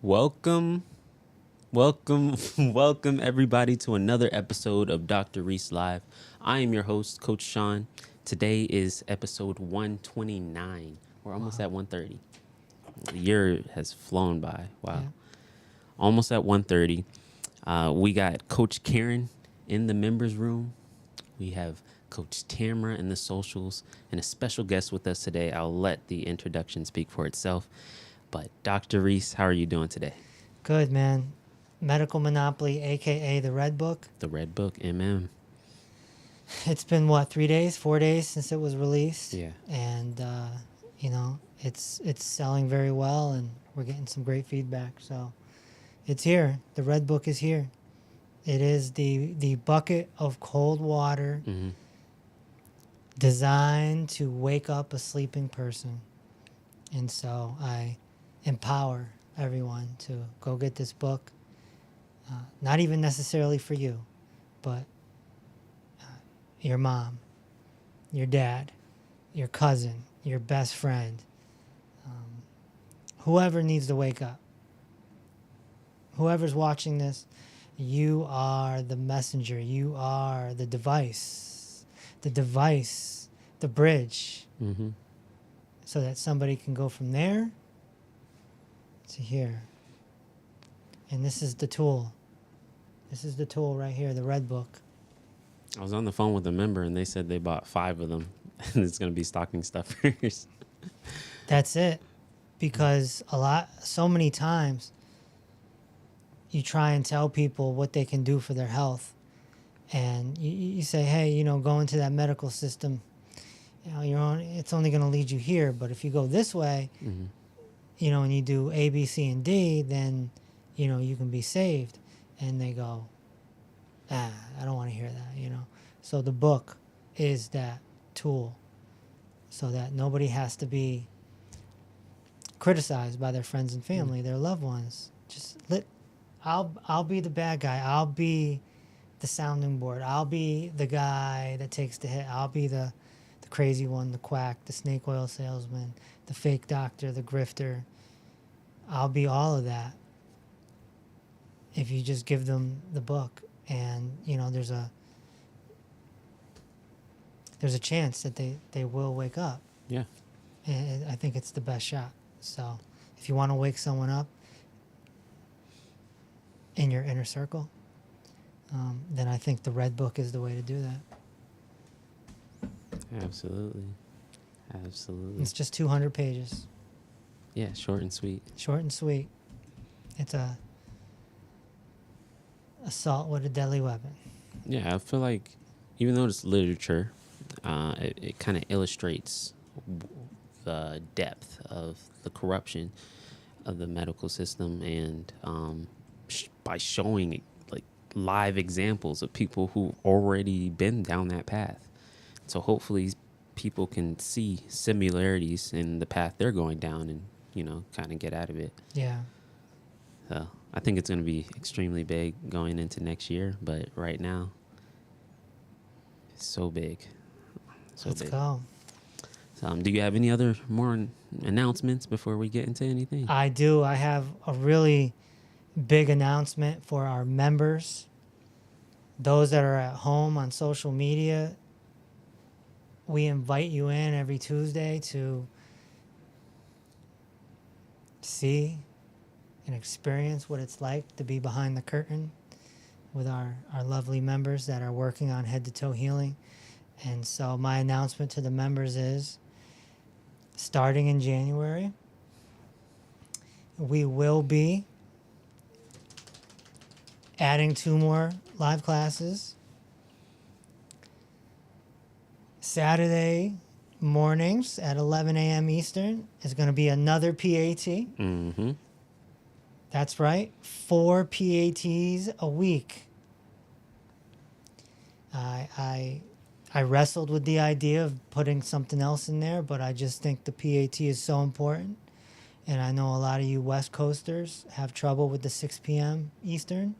Welcome, welcome, welcome everybody to another episode of Dr. Reese Live. I am your host, Coach Sean. Today is episode 129. We're almost at 130. The year has flown by. Wow. Yeah. Almost at 130. We got Coach Karen in the members room. We have Coach Tamara in the socials and a special guest with us today. I'll let the introduction speak for itself. But Dr. Reese, how are you doing today? Good, man. Medical Monopoly, a.k.a. the Red Book. The Red Book, MM. It's been, 3 days, 4 days since it was released? Yeah. And, it's selling very well, and we're getting some great feedback. So it's here. The Red Book is here. It is the bucket of cold water Mm-hmm. designed to wake up a sleeping person. And so I empower everyone to go get this book. Not even necessarily for you, but your mom, your dad, your cousin, your best friend, whoever needs to wake up. Whoever's watching this, you are the messenger. You are the device, the bridge, Mm-hmm. so that somebody can go from there to here. And this is the tool. This is the tool right here, the Red Book. I was on the phone with a member and they said they bought 5 of them and it's going to be stocking stuffers. That's it. Because so many times you try and tell people what they can do for their health. And you say, hey, go into that medical system. It's only going to lead you here. But if you go this way, Mm-hmm. And you do A, B, C, and D, then, you can be saved. And they go, I don't want to hear that, So the book is that tool so that nobody has to be criticized by their friends and family, their loved ones. I'll be the bad guy. I'll be the sounding board. I'll be the guy that takes the hit. I'll be the crazy one, the quack, the snake oil salesman, the fake doctor, the grifter. I'll be all of that if you just give them the book. And, there's a chance that they will wake up. Yeah. And I think it's the best shot. So if you want to wake someone up in your inner circle, then I think the Red Book is the way to do that. Absolutely. Absolutely. It's just 200 pages. Yeah, short and sweet. Short and sweet. It's a assault with a deadly weapon. Yeah, I feel like even though it's literature, it kind of illustrates the depth of the corruption of the medical system, and by showing like live examples of people who've already been down that path. So hopefully people can see similarities in the path they're going down and, kind of get out of it. Yeah. So I think it's going to be extremely big going into next year, but right now, it's so big. Let's go. So, do you have any other more announcements before we get into anything? I do. I have a really big announcement for our members. Those that are at home on social media, we invite you in every Tuesday to see and experience what it's like to be behind the curtain with our lovely members that are working on head-to-toe healing. And so my announcement to the members is, starting in January, we will be adding 2 more live classes. Saturday mornings at 11 a.m. Eastern is going to be another PAT. Mm-hmm. That's right, 4 PATs a week. I wrestled with the idea of putting something else in there, but I just think the PAT is so important. And I know a lot of you West Coasters have trouble with the 6 p.m. Eastern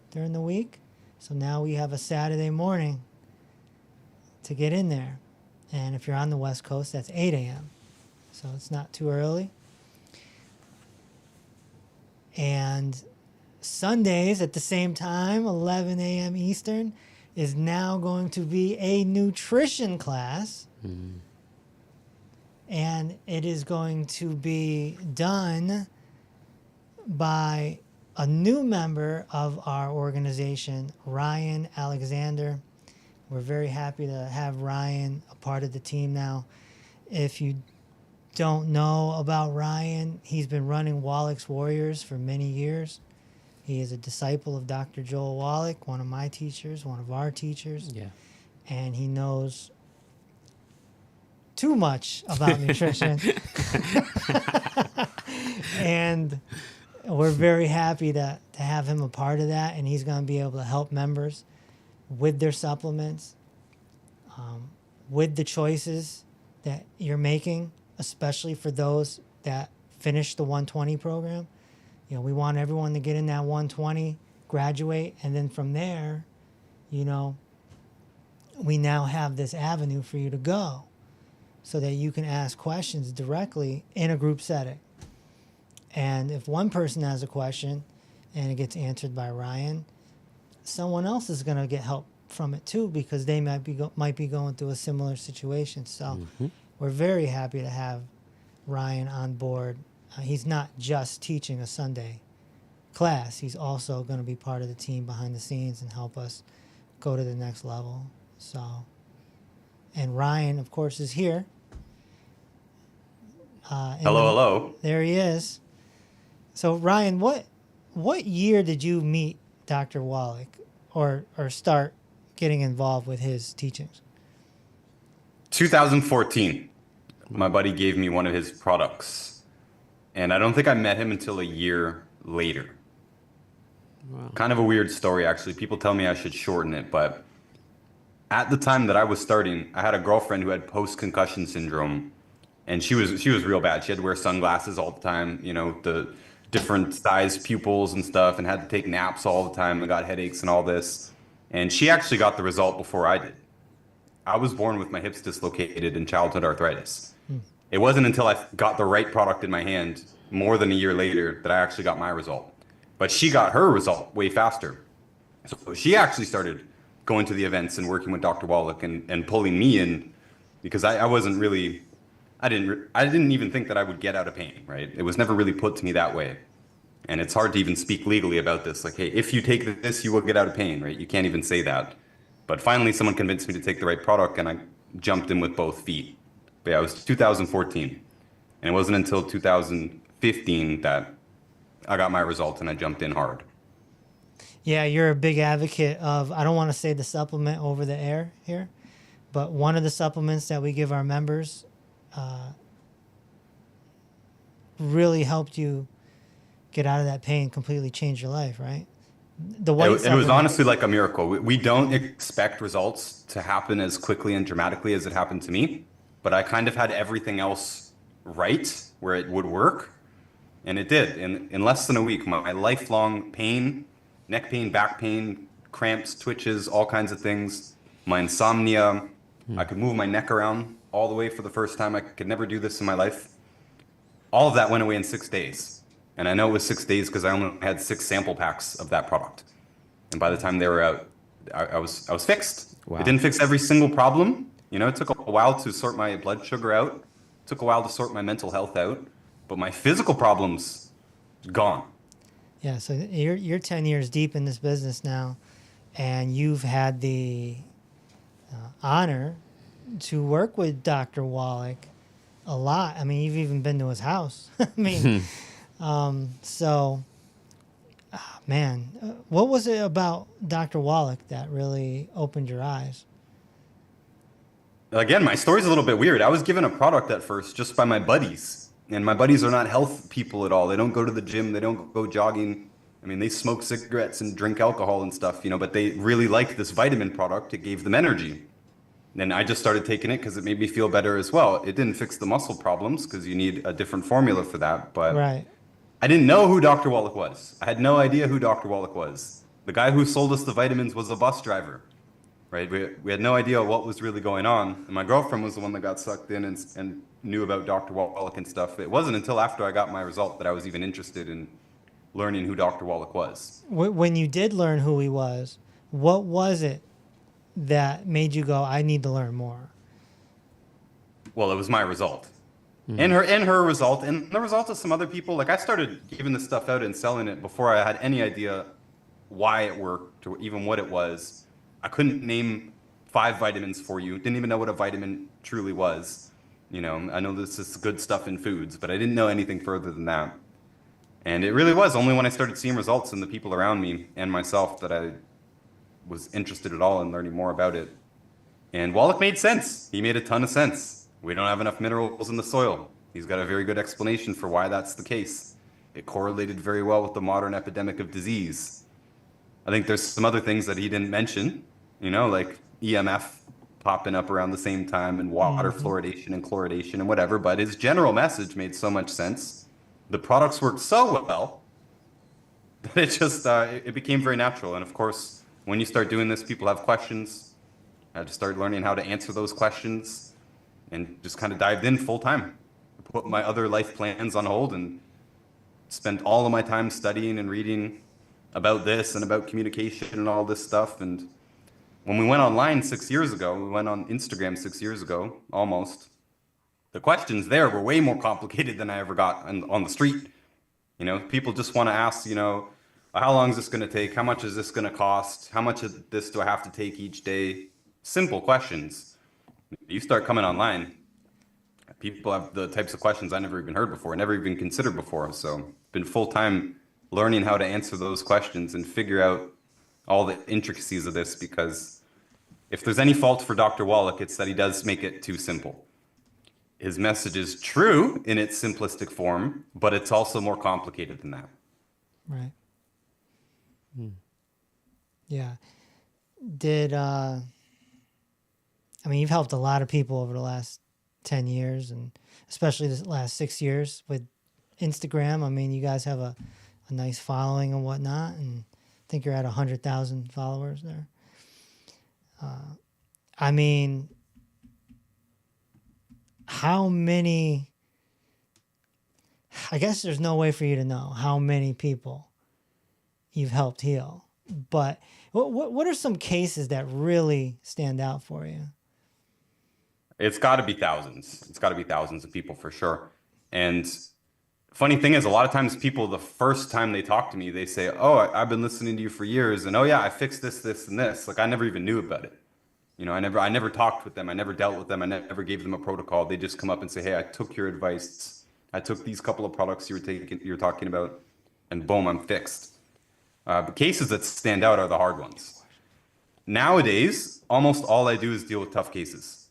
during the week. So now we have a Saturday morning to get in there. And if you're on the West Coast, that's 8 a.m. So it's not too early. And Sundays at the same time, 11 a.m. Eastern, is now going to be a nutrition class. And it is going to be done by a new member of our organization, Ryan Alexander. We're very happy to have Ryan a part of the team now. If you don't know about Ryan, he's been running Wallach's Warriors for many years. He is a disciple of Dr. Joel Wallach, one of my teachers, one of our teachers. Yeah. And he knows too much about nutrition. And we're very happy to have him a part of that. And he's going to be able to help members with their supplements, with the choices that you're making, especially for those that finish the 120 program. You know, we want everyone to get in that 120, graduate, and then from there, you know, we now have this avenue for you to go so that you can ask questions directly in a group setting. And if one person has a question and it gets answered by Ryan, someone else is going to get help from it too, because they might be going through a similar situation. So we're very happy to have Ryan on board. He's not just teaching a Sunday class. He's also going to be part of the team behind the scenes and help us go to the next level. So, and Ryan, of course, is here. Hello. There he is. So, Ryan, what year did you meet Dr. Wallach or start getting involved with his teachings? 2014. My buddy gave me one of his products. And I don't think I met him until a year later. Wow. Kind of a weird story, actually. People tell me I should shorten it, but at the time that I was starting, I had a girlfriend who had post-concussion syndrome, and she was real bad. She had to wear sunglasses all the time, you know, the different size pupils and stuff, and had to take naps all the time and got headaches and all this. And she actually got the result before I did. I was born with my hips dislocated and childhood arthritis. It wasn't until I got the right product in my hand more than a year later that I actually got my result. But she got her result way faster. So she actually started going to the events and working with Dr. Wallach and pulling me in, because I wasn't really, I didn't even think that I would get out of pain, right? It was never really put to me that way. And it's hard to even speak legally about this. Like, hey, if you take this, you will get out of pain, right? You can't even say that. But finally, someone convinced me to take the right product, and I jumped in with both feet. But yeah, it was 2014. And it wasn't until 2015 that I got my result and I jumped in hard. Yeah, you're a big advocate of, I don't want to say the supplement over the air here, but one of the supplements that we give our members really helped you get out of that pain, completely change your life, right? The white It was honestly like a miracle. We don't expect results to happen as quickly and dramatically as it happened to me, but I kind of had everything else right where it would work, and it did. In less than a week, my lifelong pain, neck pain, back pain, cramps, twitches, all kinds of things, my insomnia, I could move my neck around all the way for the first time. I could never do this in my life. All of that went away in 6 days. And I know it was 6 days because I only had 6 sample packs of that product. And by the time they were out, I was fixed. Wow. It didn't fix every single problem. You know, it took a while to sort my blood sugar out. It took a while to sort my mental health out. But my physical problems, gone. Yeah, so you're 10 years deep in this business now, and you've had the honor to work with Dr. Wallach a lot. I mean, you've even been to his house. I mean, man, what was it about Dr. Wallach that really opened your eyes? Again, my story's a little bit weird. I was given a product at first just by my buddies. And my buddies are not health people at all. They don't go to the gym. They don't go jogging. I mean, they smoke cigarettes and drink alcohol and stuff, you know, but they really liked this vitamin product. It gave them energy. And I just started taking it because it made me feel better as well. It didn't fix the muscle problems because you need a different formula for that. But Right. I didn't know who Dr. Wallach was. I had no idea who Dr. Wallach was. The guy who sold us the vitamins was a bus driver, right? We had no idea what was really going on. And my girlfriend was the one that got sucked in and knew about Dr. Wallach and stuff. It wasn't until after I got my result that I was even interested in learning who Dr. Wallach was. When you did learn who he was, what was it that made you go, I need to learn more? Well, it was my result. In her result, and the result of some other people. Like, I started giving this stuff out and selling it before I had any idea why it worked or even what it was. I couldn't name 5 vitamins for you. Didn't even know what a vitamin truly was. I know this is good stuff in foods, but I didn't know anything further than that. And it really was only when I started seeing results in the people around me and myself that I was interested at all in learning more about it. And Wallach made sense. He made a ton of sense. We don't have enough minerals in the soil. He's got a very good explanation for why that's the case. It correlated very well with the modern epidemic of disease. I think there's some other things that he didn't mention, like EMF popping up around the same time and water fluoridation and chloridation and whatever, but his general message made so much sense. The products worked so well that it just it became very natural. And of course, when you start doing this, people have questions. I had to start learning how to answer those questions and just kind of dived in full time. Put my other life plans on hold and spent all of my time studying and reading about this and about communication and all this stuff. And when we went online 6 years ago, we went on Instagram 6 years ago, almost. The questions there were way more complicated than I ever got on the street. People just want to ask, how long is this going to take? How much is this going to cost? How much of this do I have to take each day? Simple questions. You start coming online, people have the types of questions I never even heard before, never even considered before. So been full-time learning how to answer those questions and figure out all the intricacies of this, because if there's any fault for Dr. Wallach, it's that he does make it too simple. His message is true in its simplistic form, but it's also more complicated than that. Right. Hmm. Yeah. You've helped a lot of people over the last 10 years, and especially the last 6 years with Instagram. You guys have a nice following and whatnot, and I think you're at 100,000 followers there. How many, I guess there's no way for you to know how many people you've helped heal, but what are some cases that really stand out for you? It's got to be thousands. It's got to be thousands of people for sure. And funny thing is, a lot of times people, the first time they talk to me, they say, oh, I've been listening to you for years. And oh yeah, I fixed this, this, and this. Like, I never even knew about it. I never talked with them. I never dealt with them. I never gave them a protocol. They just come up and say, hey, I took your advice. I took these couple of products you're talking about, and boom, I'm fixed. The cases that stand out are the hard ones. Nowadays, almost all I do is deal with tough cases,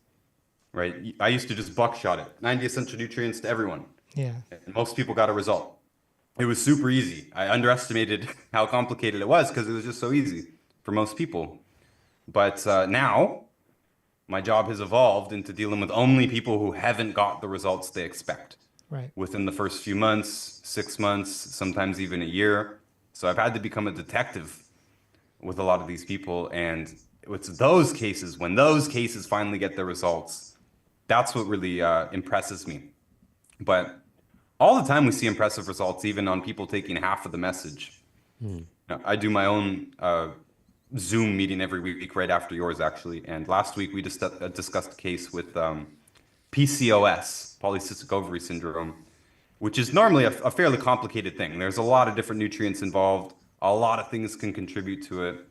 right? I used to just buckshot it, 90 essential nutrients to everyone. Yeah. And most people got a result. It was super easy. I underestimated how complicated it was because it was just so easy for most people. But now my job has evolved into dealing with only people who haven't got the results they expect. Right. Within the first few months, 6 months, sometimes even a year. So I've had to become a detective with a lot of these people. And it's those cases, when those cases finally get their results, that's what really impresses me. But all the time we see impressive results, even on people taking half of the message. I do my own Zoom meeting every week right after yours, actually. And last week we just discussed a case with PCOS, polycystic ovary syndrome, which is normally a fairly complicated thing. There's a lot of different nutrients involved. A lot of things can contribute to it.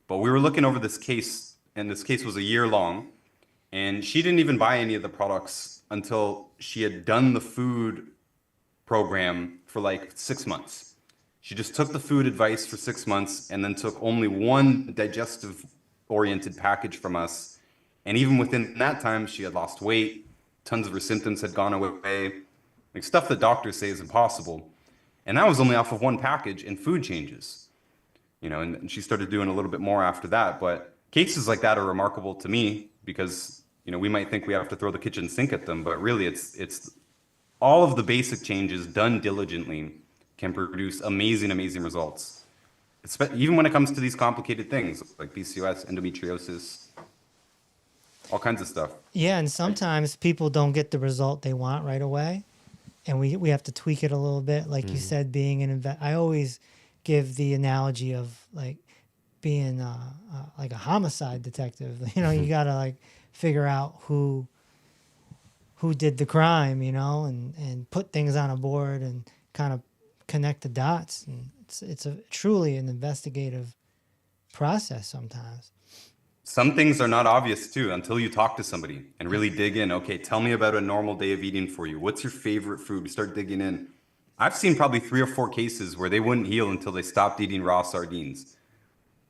But we were looking over this case, and this case was a year long. And she didn't even buy any of the products until she had done the food program for like 6 months. She just took the food advice for 6 months and then took only one digestive-oriented package from us. And even within that time, she had lost weight. Tons of her symptoms had gone away. Like, stuff that doctors say is impossible. And that was only off of one package and food changes. And she started doing a little bit more after that. But cases like that are remarkable to me because, we might think we have to throw the kitchen sink at them, but really it's all of the basic changes done diligently can produce amazing, amazing results. Even when it comes to these complicated things like PCOS, endometriosis, all kinds of stuff. Yeah, and sometimes people don't get the result they want right away. and we have to tweak it a little bit. Like you said, being an I always give the analogy of like being like a homicide detective. You know, you gotta like figure out who did the crime, you know, and put things on a board and kind of connect the dots. And it's a truly an investigative process sometimes. Some things are not obvious too until you talk to somebody and really dig in. Okay, tell me about a normal day of eating for you. What's your favorite food? We start digging in. I've seen probably 3 or 4 cases where they wouldn't heal until they stopped eating raw sardines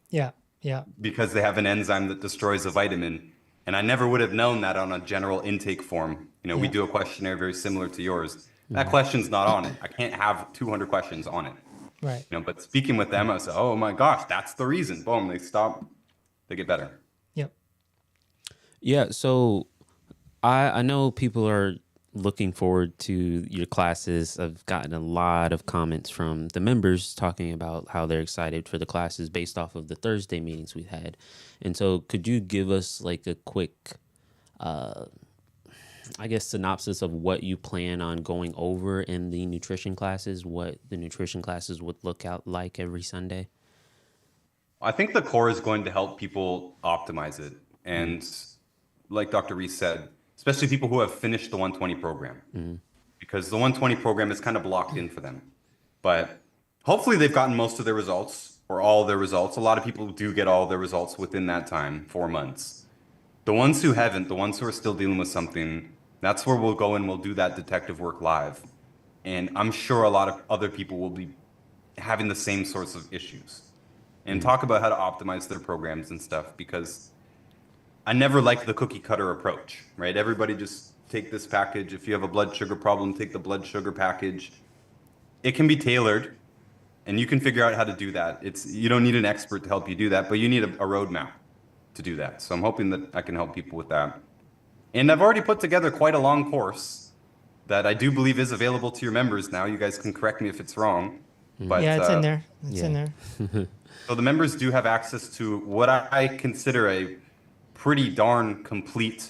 Yeah, yeah, because they have an enzyme that destroys a vitamin. And I never would have known that on a general intake form. You know, we Yeah. do a questionnaire very similar to yours. That question's not on it. I can't have 200 questions on it. right. You know, but speaking with them, I was, oh my gosh, that's the reason. Boom, they stop, they get better. Yep. Yeah, so I know people are looking forward to your classes. I've gotten a lot of comments from the members talking about how they're excited for the classes based off of the Thursday meetings we've had. And so could you give us like a quick, I guess, synopsis of what you plan on going over in the nutrition classes, what the nutrition classes would look out like every Sunday? I think the core is going to help people optimize it. And like Dr. Reese said, especially people who have finished the 120 program, because the 120 program is kind of blocked in for them. But hopefully they've gotten most of their results or all their results. A lot of people do get all their results within that time, 4 months. The ones who haven't, the ones who are still dealing with something, that's where we'll go and we'll do that detective work live. And I'm sure a lot of other people will be having the same sorts of issues and talk about how to optimize their programs and stuff, because I never liked the cookie cutter approach, right? Everybody just take this package. If you have a blood sugar problem, take the blood sugar package. It can be tailored and you can figure out how to do that. You don't need an expert to help you do that, but you need a roadmap to do that. So I'm hoping that I can help people with that. And I've already put together quite a long course that I do believe is available to your members now. You guys can correct me if it's wrong. But, Yeah, it's in there. It's in yeah. there. So the members do have access to what I consider a pretty darn complete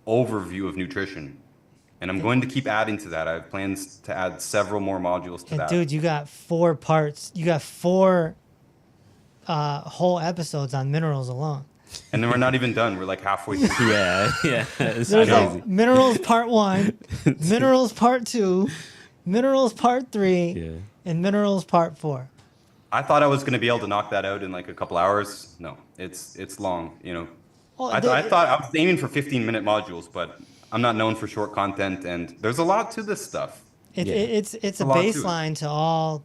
overview of nutrition. And I'm going to keep adding to that. I have plans to add several more modules to And that. dude, you got 4 parts. You got 4 whole episodes on minerals alone. And then we're not even done. We're like halfway through. Yeah, yeah. It's There's know. like minerals part 1, minerals part 2, minerals part 3, Yeah. and minerals part 4. I thought I was going to be able to knock that out in like a couple hours. No, it's long, you know. Well, I thought I was aiming for 15-minute modules, but I'm not known for short content, and there's a lot to this stuff. It's a lot to it. baseline to all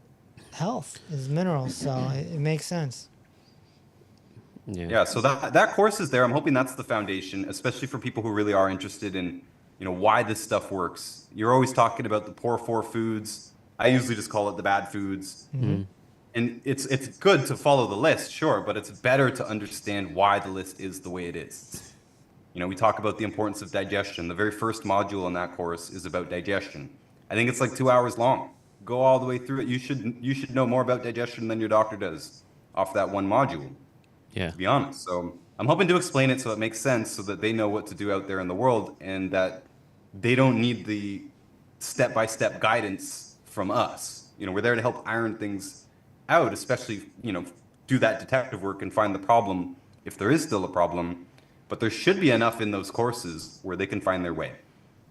health is minerals, so it makes sense. Yeah, so that course is there. I'm hoping that's the foundation, especially for people who really are interested in, you know, why this stuff works. You're always talking about the poor 4 foods. I usually just call it the bad foods. And it's good to follow the list, sure, but it's better to understand why the list is the way it is. You know, we talk about the importance of digestion. The very first module in that course is about digestion. I think it's like 2 hours long. Go all the way through it. You should know more about digestion than your doctor does off that one module. Yeah. To be honest. So I'm hoping to explain it so it makes sense, so that they know what to do out there in the world, and that they don't need the step-by-step guidance from us. You know, we're there to help iron things out, especially, you know, do that detective work and find the problem if there is still a problem. But there should be enough in those courses where they can find their way.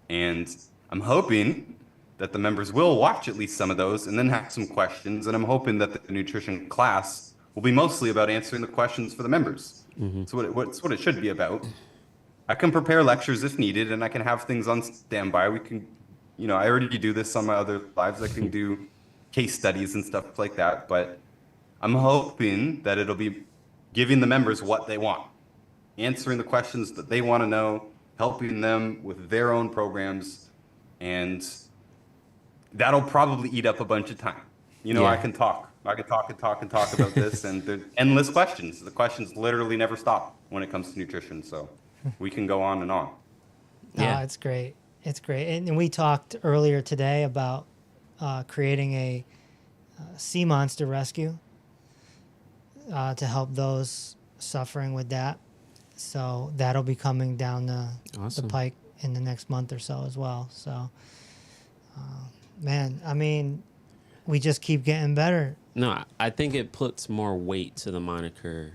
And I'm hoping that the members will watch at least some of those and then have some questions. And I'm hoping that the nutrition class will be mostly about answering the questions for the members. It's what it should be about. I can prepare lectures if needed, and I can have things on standby. We can, you know, I already do this on my other lives. I can do case studies and stuff like that, but I'm hoping that it'll be giving the members what they want, answering the questions that they want to know, helping them with their own programs, and that'll probably eat up a bunch of time. You know, Yeah. I can talk about this, and there's endless questions. The questions literally never stop when it comes to nutrition, so we can go on and on. Yeah. It's great. It's great. And we talked earlier today about creating a sea monster rescue to help those suffering with that. So that'll be coming down the Awesome. pike in the next month or so as well. So man, I mean, we just keep getting better. No, I think it puts more weight to the moniker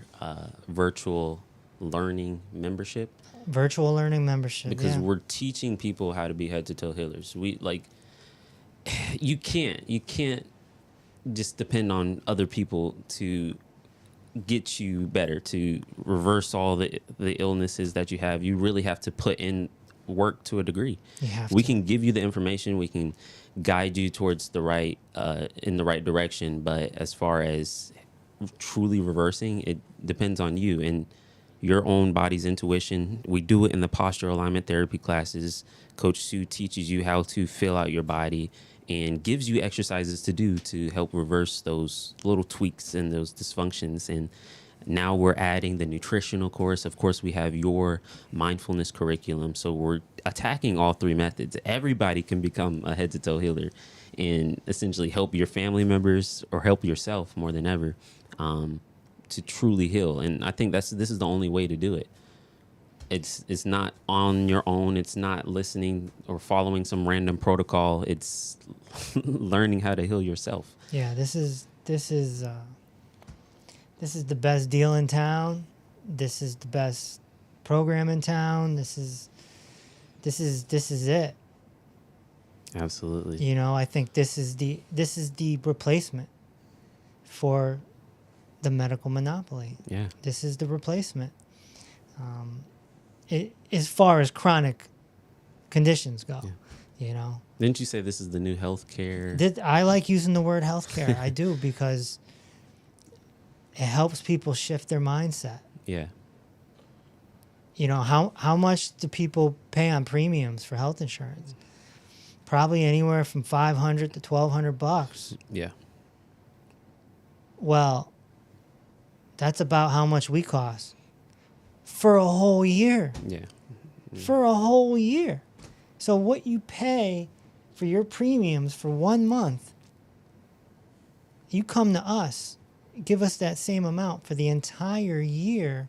virtual learning membership Virtual learning membership. because Yeah. we're teaching people how to be head to toe healers. We like you can't just depend on other people to get you better, to reverse all the illnesses that you have. You really have to put in work to a degree. You have We to. can give you the information, we can guide you towards the right in the right direction, but as far as truly reversing, it depends on you and your own body's intuition. We do it in the posture alignment therapy classes. Coach Sue teaches you how to feel out your body and gives you exercises to do to help reverse those little tweaks and those dysfunctions. And now we're adding the nutritional course. Of course, we have your mindfulness curriculum. So we're attacking all three methods. Everybody can become a head to toe healer and essentially help your family members or help yourself more than ever to truly heal. And I think this is the only way to do it. It's not on your own. It's not listening or following some random protocol. It's learning how to heal yourself. Yeah, this is the best deal in town. This is the best program in town. This is it. Absolutely. You know, I think this is the replacement for the medical monopoly. Yeah. This is the replacement. As far as chronic conditions go, you know. Didn't you say this is the new healthcare? I like using the word healthcare. I do, because it helps people shift their mindset. Yeah. You know, how much do people pay on premiums for health insurance? Probably anywhere from $500 to $1,200. Yeah. Well, that's about how much we cost for a whole year. Yeah. For a whole year. So what you pay for your premiums for 1 month, you come to us, give us that same amount for the entire year,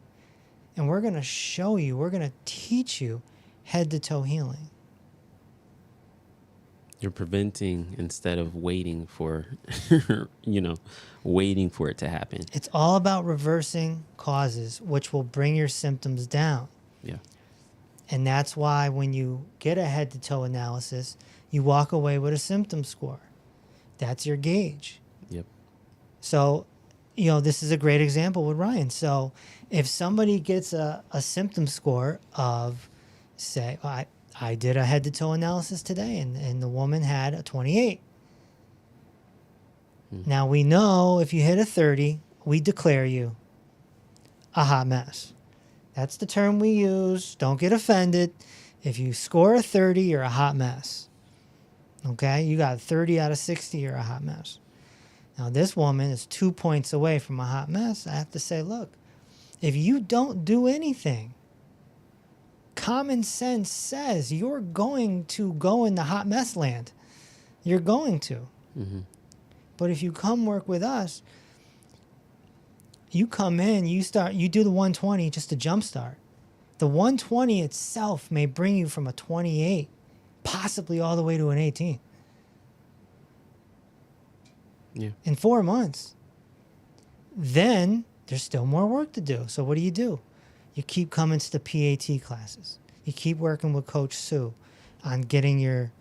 and we're going to show you, we're going to teach you head to toe healing. You're preventing instead of waiting for, waiting for it to happen. It's all about reversing causes, which will bring your symptoms down. Yeah. And that's why when you get a head to toe analysis, you walk away with a symptom score. That's your gauge. Yep. So, this is a great example with Ryan. So if somebody gets a symptom score of, say, I did a head to toe analysis today and the woman had a 28. Now we know if you hit a 30, we declare you a hot mess. That's the term we use. Don't get offended. If you score a 30, you're a hot mess. Okay? You got 30 out of 60, you're a hot mess. Now this woman is 2 points away from a hot mess. I have to say, look, if you don't do anything, common sense says you're going to go into hot mess land. You're going to. Mm-hmm. But if you come work with us, you come in, you do the 120 just to jumpstart. The 120 itself may bring you from a 28, possibly all the way to an 18. Yeah. In 4 months. Then there's still more work to do. So what do? You keep coming to the PAT classes. You keep working with Coach Sue on getting your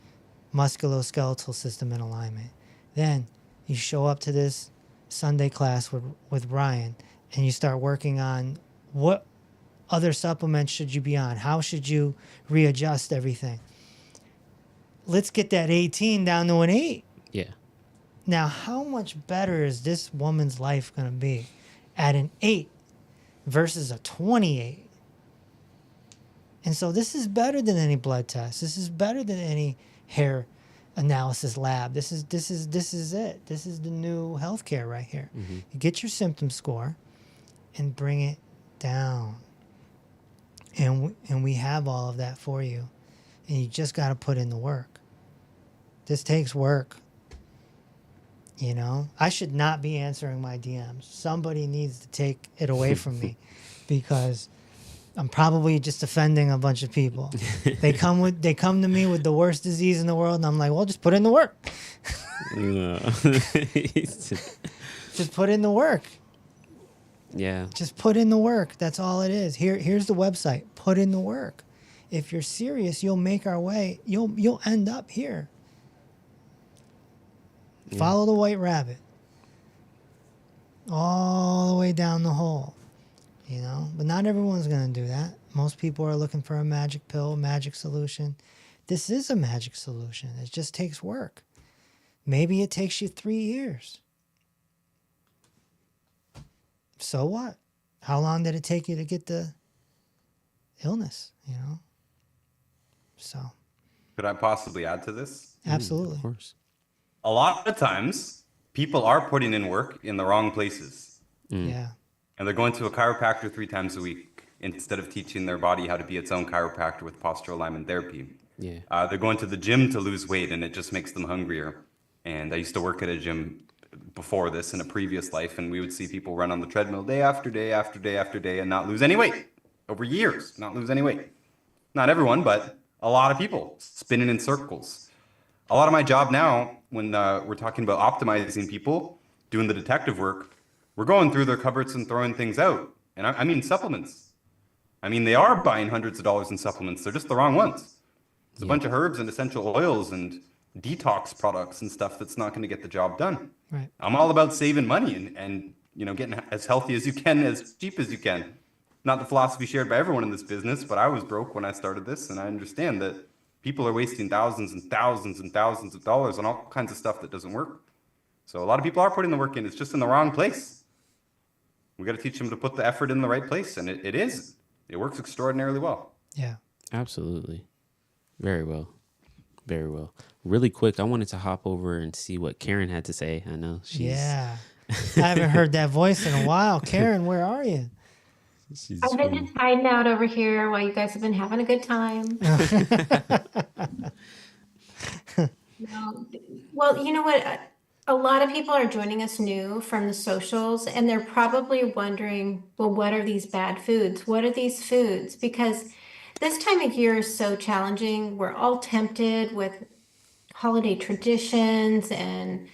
musculoskeletal system in alignment. Then you show up to this Sunday class with Ryan and you start working on what other supplements should you be on? How should you readjust everything? Let's get that 18 down to an 8. Yeah. Now, how much better is this woman's life going to be at an 8 versus a 28? And so this is better than any blood test. This is better than any hair analysis lab. This is it. This is the new healthcare right here. Mm-hmm. You get your symptom score and bring it down. And we have all of that for you. And you just got to put in the work. This takes work. I should not be answering my DMs. Somebody needs to take it away from me because I'm probably just offending a bunch of people. They come to me with the worst disease in the world, and I'm like, well, just put in the work. No. Just put in the work. Yeah. Just put in the work. That's all it is. Here's the website. Put in the work. If you're serious, you'll make our way. You'll end up here. Yeah. Follow the white rabbit. All the way down the hole. You know? But not everyone's going to do that. Most people are looking for a magic pill, a magic solution. This is a magic solution. It just takes work. Maybe it takes you 3 years. So what? How long did it take you to get the illness, you know? So. Could I possibly add to this? Absolutely. Of course. A lot of times, people are putting in work in the wrong places. Yeah. And they're going to a chiropractor 3 times a week instead of teaching their body how to be its own chiropractor with postural alignment therapy. Yeah. They're going to the gym to lose weight, and it just makes them hungrier. And I used to work at a gym before this in a previous life, and we would see people run on the treadmill day after day after day after day and not lose any weight over years, not lose any weight. Not everyone, but a lot of people spinning in circles. A lot of my job now, when we're talking about optimizing people, doing the detective work, we're going through their cupboards and throwing things out. And I mean supplements. I mean, they are buying hundreds of dollars in supplements. They're just the wrong ones. There's a bunch of herbs and essential oils and detox products and stuff that's not going to get the job done. Right. I'm all about saving money and you know, getting as healthy as you can, as cheap as you can. Not the philosophy shared by everyone in this business, but I was broke when I started this, and I understand that people are wasting thousands and thousands and thousands of dollars on all kinds of stuff that doesn't work. So a lot of people are putting the work in. It's just in the wrong place. We got to teach them to put the effort in the right place, and it is. It works extraordinarily well. Yeah. Absolutely. Very well. Very well. Really quick, I wanted to hop over and see what Karen had to say. I know she's... Yeah. I haven't heard that voice in a while. Karen, where are you? I've been just hiding out over here while you guys have been having a good time. Well, you know what? A lot of people are joining us new from the socials, and they're probably wondering, well, what are these bad foods? What are these foods? Because this time of year is so challenging. We're all tempted with holiday traditions and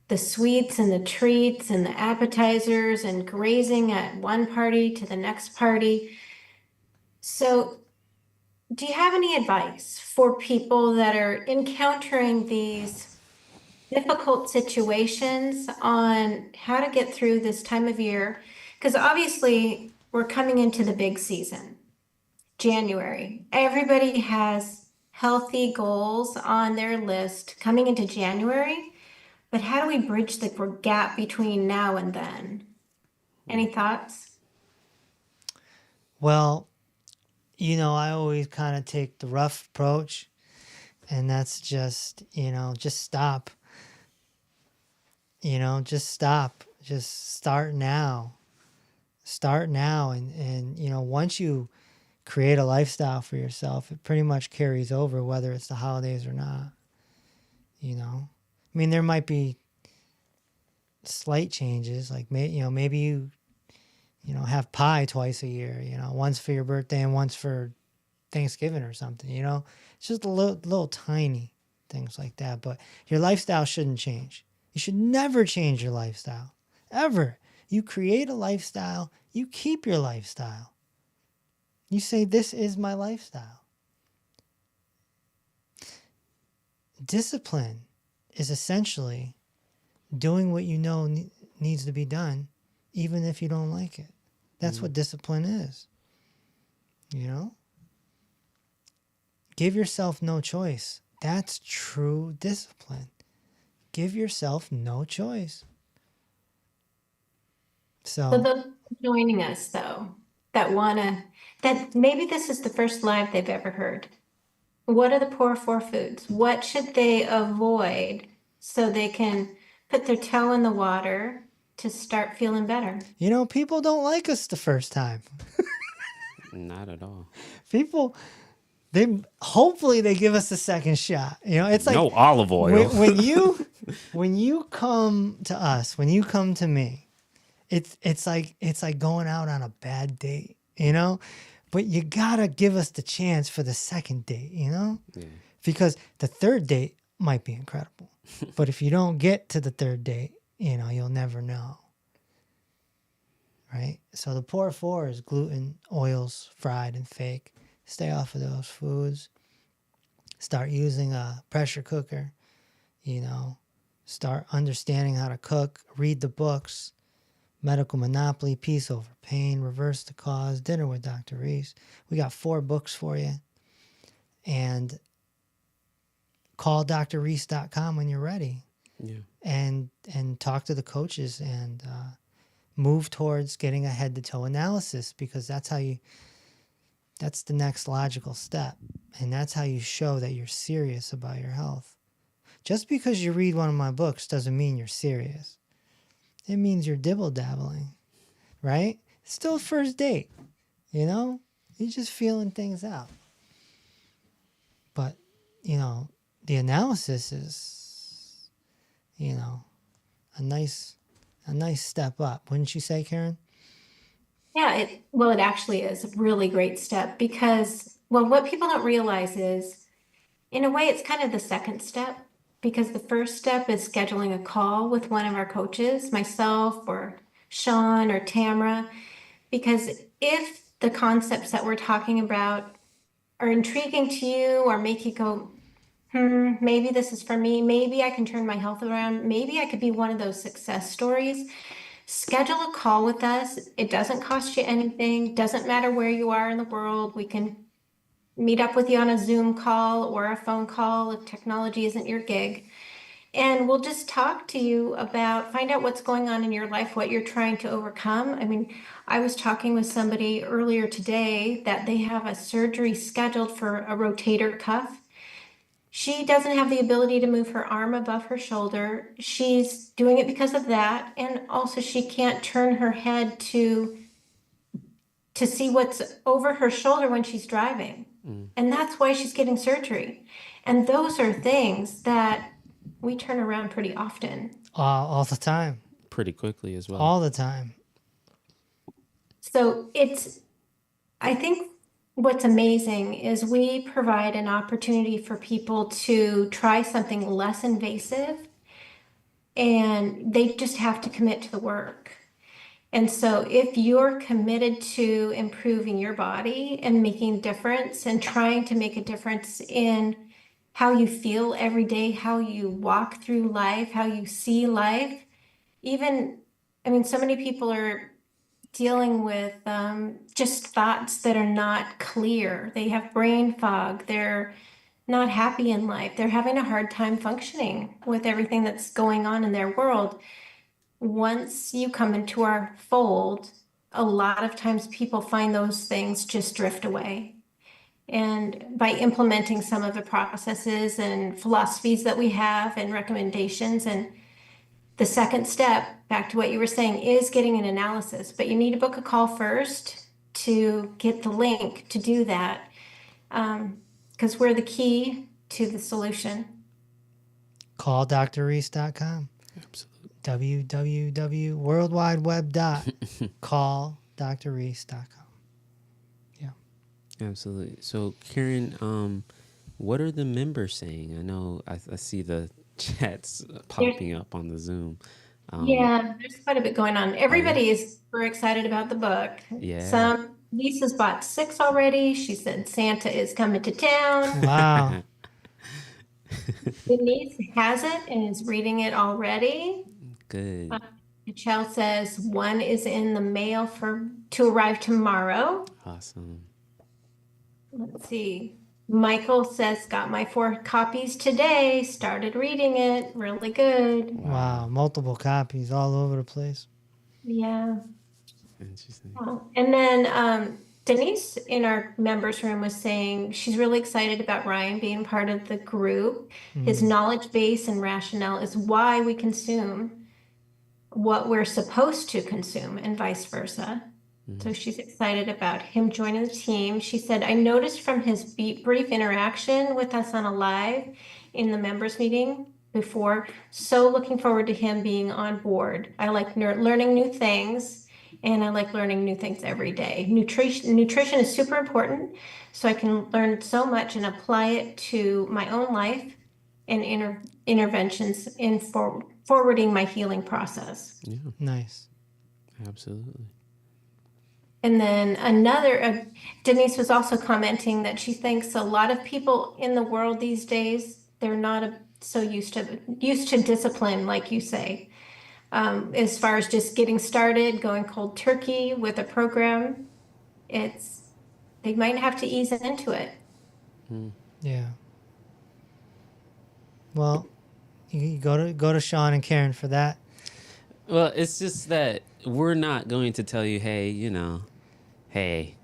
the sweets and the treats and the appetizers and grazing at one party to the next party. So, do you have any advice for people that are encountering these difficult situations on how to get through this time of year? Because obviously, we're coming into the big season, January. Everybody has healthy goals on their list coming into January. But how do we bridge the gap between now and then? Any thoughts? Well, you know, I always kind of take the rough approach, and that's just, you know, just stop. You know, just stop. Just start now. Start now. And you know, once you create a lifestyle for yourself, it pretty much carries over whether it's the holidays or not. You know? I mean, there might be slight changes, like maybe you have pie twice a year. You know, once for your birthday and once for Thanksgiving or something. You know, it's just a little tiny things like that. But your lifestyle shouldn't change. You should never change your lifestyle, ever. You create a lifestyle. You keep your lifestyle. You say, "This is my lifestyle." Discipline is essentially doing what you know needs to be done, even if you don't like it. That's what discipline is. You know? Give yourself no choice. That's true discipline. Give yourself no choice. So So, those joining us though, that maybe this is the first live they've ever heard. What are the poor four foods? What should they avoid so they can put their toe in the water to start feeling better? you know, people don't like us the first time. Not at all. People, hopefully they give us a second shot. You know, it's like No olive oil. when you come to us, when you come to me, it's like going out on a bad date. You know, But you gotta give us the chance for the second date, you know? Yeah. Because the third date might be incredible. But if you don't get to the third date, you know, you'll never know. Right? So the poor four is gluten, oils, fried and fake. Stay off of those foods. Start using a pressure cooker, you know. Start understanding how to cook. Read the books. Medical Monopoly, Peace Over Pain, Reverse the Cause, Dinner with Dr. Reese. We got 4 books for you. And call drreese.com when you're ready. Yeah. And talk to the coaches and move towards getting a head-to-toe analysis, because that's the next logical step. And that's how you show that you're serious about your health. Just because you read one of my books doesn't mean you're serious. It means you're dibble-dabbling, right? It's still a first date, you know? You're just feeling things out. But, you know, the analysis is, you know, a nice step up. Wouldn't you say, Karen? Yeah, it actually is a really great step because, well, what people don't realize is, in a way, it's kind of the second step, because the first step is scheduling a call with one of our coaches, myself or Sean or Tamara, because if the concepts that we're talking about are intriguing to you or make you go, maybe this is for me, maybe I can turn my health around, maybe I could be one of those success stories, schedule a call with us. It doesn't cost you anything, doesn't matter where you are in the world. We can meet up with you on a Zoom call or a phone call if technology isn't your gig. And we'll just talk to you about, find out what's going on in your life, what you're trying to overcome. I mean, I was talking with somebody earlier today that they have a surgery scheduled for a rotator cuff. She doesn't have the ability to move her arm above her shoulder. She's doing it because of that. And also she can't turn her head to see what's over her shoulder when she's driving. And that's why she's getting surgery. And those are things that we turn around pretty often. All the time. Pretty quickly as well. All the time. So I think what's amazing is we provide an opportunity for people to try something less invasive, and they just have to commit to the work. And so if you're committed to improving your body and making a difference and trying to make a difference in how you feel every day, how you walk through life, how you see life, even, I mean, so many people are dealing with just thoughts that are not clear. They have brain fog. They're not happy in life. They're having a hard time functioning with everything that's going on in their world. Once you come into our fold, a lot of times people find those things just drift away. And by implementing some of the processes and philosophies that we have and recommendations, and the second step, back to what you were saying, is getting an analysis. But you need to book a call first to get the link to do that, because we're the key to the solution. Call drreese.com. Absolutely. www.worldwideweb.calldrreese.com. Yeah. Absolutely. So, Karen, what are the members saying? I know I see the chats popping up on the Zoom. Yeah, there's quite a bit going on. Everybody is super excited about the book. Yeah. Lisa's bought 6 already. She said Santa is coming to town. Wow. Denise has it and is reading it already. Good. Michelle says 1 is in the mail to arrive tomorrow. Awesome. Let's see. Michael says, got my 4 copies today. Started reading it. Really good. Wow. Multiple copies all over the place. Yeah. Interesting. And then Denise in our members room was saying she's really excited about Ryan being part of the group. His knowledge base and rationale is why we consume what we're supposed to consume and vice versa. So she's excited about him joining the team. She said, I noticed from his brief interaction with us on a live in the members meeting before, so looking forward to him being on board. I like learning new things, and I like learning new things every day. Nutrition is super important, so I can learn so much and apply it to my own life and interventions in forwarding my healing process. Yeah, Nice. absolutely. And then Denise was also commenting that she thinks a lot of people in the world these days, they're not so used to discipline, like you say, as far as just getting started, going cold turkey with a program. They might have to ease into it. Yeah. Well, you go to Sean and Karen for that. Well, it's just that we're not going to tell you, hey, hey,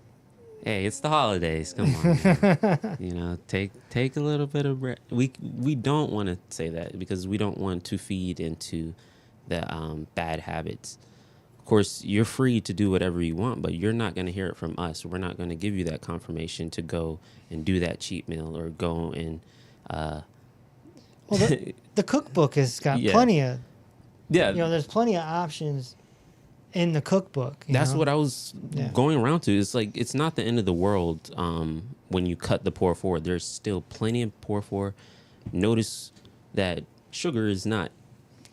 it's the holidays. Come on, man. Take a little bit of break. We don't want to say that because we don't want to feed into the bad habits. Of course, you're free to do whatever you want, but you're not going to hear it from us. We're not going to give you that confirmation to go and do that cheat meal or go and. Well, the cookbook has got Yeah. plenty of. Yeah, There's plenty of options in the cookbook. that's know? what I was Yeah. going around to. It's like it's not the end of the world when you cut the pour four. There's still plenty of pour four. Notice that sugar is not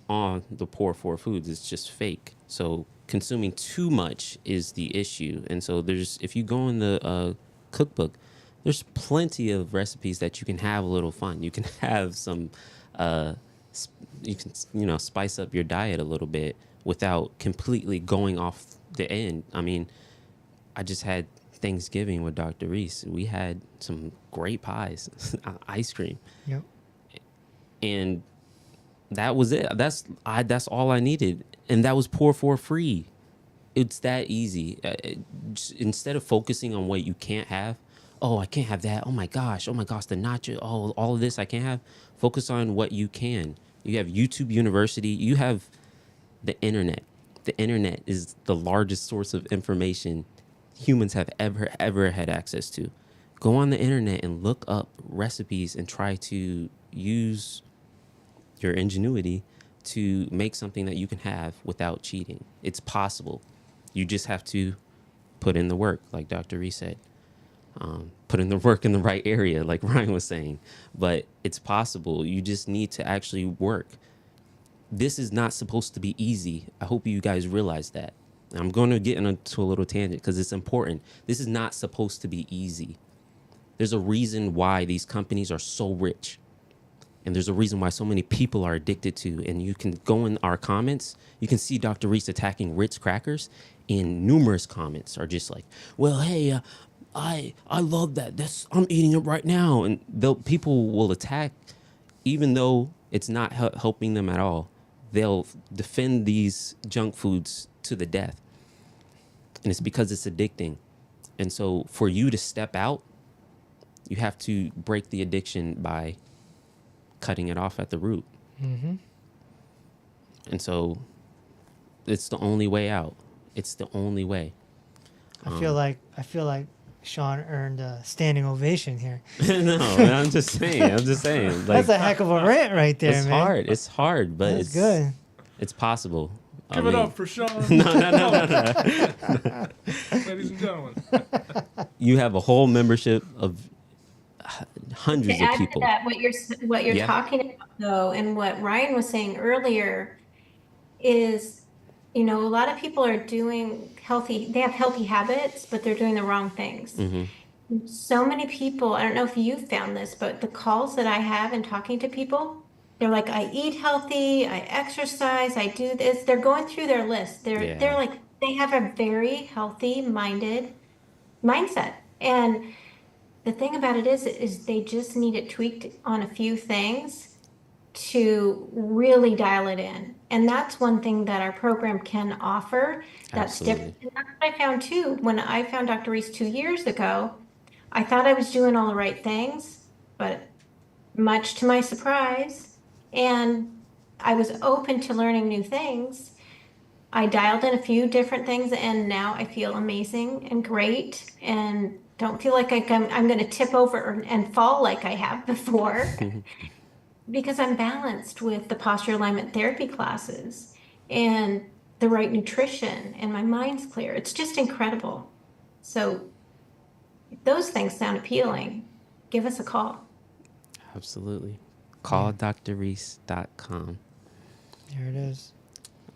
on the pour four foods. It's just fake. So consuming too much is the issue. And so if you go in the cookbook, there's plenty of recipes that you can have a little fun. You can have some, you can spice up your diet a little bit without completely going off the end. I mean, I just had Thanksgiving with Dr. Reese. We had some great pies, ice cream, Yep. and that was it. That's all I needed, and that was pour for free. It's that easy. Instead of focusing on what you can't have, oh, I can't have that. Oh my gosh, the nacho. Oh, all of this I can't have. Focus on what you can. You have YouTube University. You have the internet. The internet is the largest source of information humans have ever had access to. Go on the internet and look up recipes and try to use your ingenuity to make something that you can have without cheating. It's possible. You just have to put in the work, like Dr. Reese said. Put in the work in the right area, like Ryan was saying. But it's possible. You just need to actually work. This is not supposed to be easy. I hope you guys realize that. I'm going to get into a little tangent because it's important. This is not supposed to be easy. There's a reason why these companies are so rich. And there's a reason why so many people are addicted to. And you can go in our comments. You can see Dr. Reese attacking Ritz crackers. And numerous comments are just like, well, hey, I love that. I'm eating it right now. And people will attack, even though it's not helping them at all. They'll defend these junk foods to the death. And it's because it's addicting. And so for you to step out, you have to break the addiction by cutting it off at the root. Mm-hmm. And so it's the only way out. It's the only way. I feel like Sean earned a standing ovation here. No, I'm just saying. Like, That's a heck of a rant right there, it's man. It's hard, but That's good. It's possible. Give it up for Sean. No. Ladies and gentlemen. You have a whole membership of hundreds To of add to people. that, what you're Yeah. talking about though, and what Ryan was saying earlier is, a lot of people are doing they have healthy habits, but they're doing the wrong things. Mm-hmm. So many people, I don't know if you found this, but the calls that I have in talking to people, they're like, I eat healthy, I exercise, I do this. They're going through their list. They're like, they have a very healthy minded mindset. And the thing about it is they just need it tweaked on a few things to really dial it in. And that's one thing that our program can offer that's Absolutely. different. And that's what I found too. When I found Dr. Reese 2 years ago, I thought I was doing all the right things, but much to my surprise, and I was open to learning new things. I dialed in a few different things, and now I feel amazing and great, and don't feel like I'm going to tip over and fall like I have before because I'm balanced with the posture alignment therapy classes. And the right nutrition and my mind's clear. It's just incredible. So if those things sound appealing, give us a call. Absolutely. Yeah. CallDrReese.com. There it is.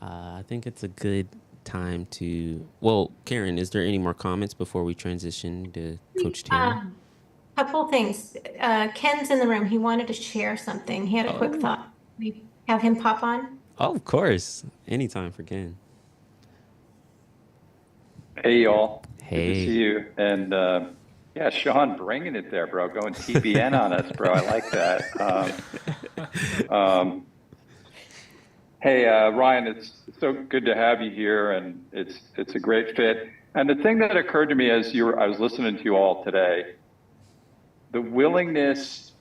I think it's a good time to. Well, Karen, is there any more comments before we transition to Coach Tanner? Couple things. Ken's in the room. He wanted to share something. He had a quick thought. We have him pop on. Oh, of course. Anytime for Ken. Hey, y'all. Good to Hey. see you. And yeah, Sean, bringing it there, bro. Going TBN on us, bro. I like that. Hey, Ryan, it's so good to have you here, and it's a great fit. And the thing that occurred to me as I was listening to you all today, the willingness,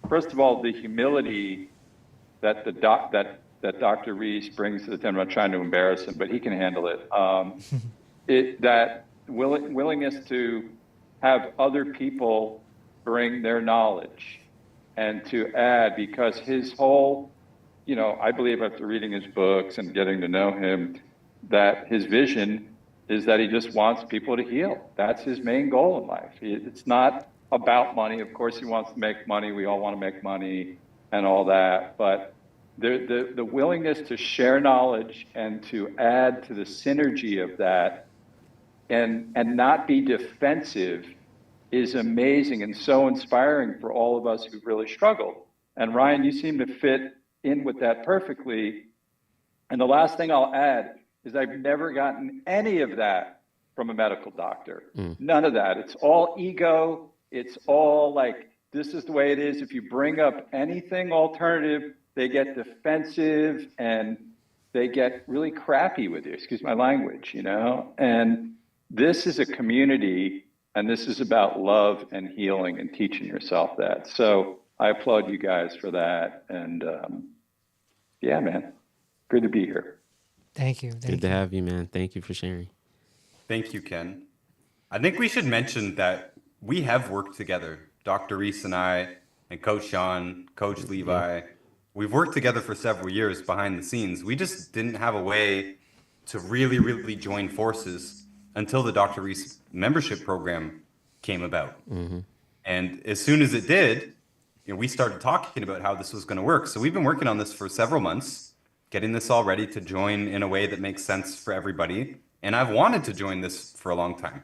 first of all, the humility that that Dr. Reese brings to the table. I'm not trying to embarrass him, but he can handle it. That willingness to have other people bring their knowledge and to add, because his whole, I believe after reading his books and getting to know him, that his vision is that he just wants people to heal. That's his main goal in life. It's not about money. Of course, he wants to make money. We all want to make money and all that. But the willingness to share knowledge and to add to the synergy of that and not be defensive is amazing and so inspiring for all of us who've really struggled. And Ryan, you seem to fit in with that perfectly. And the last thing I'll add is I've never gotten any of that from a medical doctor. None of that. It's all ego. It's all like, this is the way it is. If you bring up anything alternative, they get defensive and they get really crappy with you, excuse my language, And this is a community, and this is about love and healing and teaching yourself that. So I applaud you guys for that. And yeah, man, good to be here. Thank you. Good to have you, man. Thank you for sharing. Thank you, Ken. I think we should mention that we have worked together, Dr. Reese and I, and Coach Sean, Coach Levi. We've worked together for several years behind the scenes. We just didn't have a way to really, really join forces until the Dr. Reese membership program came about. And as soon as it did, we started talking about how this was going to work. So we've been working on this for several months, getting this all ready to join in a way that makes sense for everybody. And I've wanted to join this for a long time.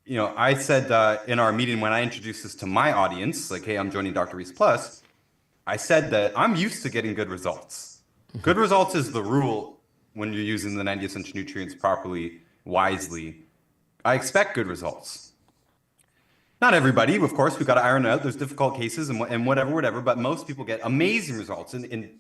I said in our meeting when I introduced this to my audience, like, hey, I'm joining Dr. Reese Plus, I said that I'm used to getting good results. Good results is the rule when you're using the 90 essential nutrients properly, wisely. I expect good results. Not everybody, of course, we've got to iron out. There's difficult cases and whatever, but most people get amazing results. And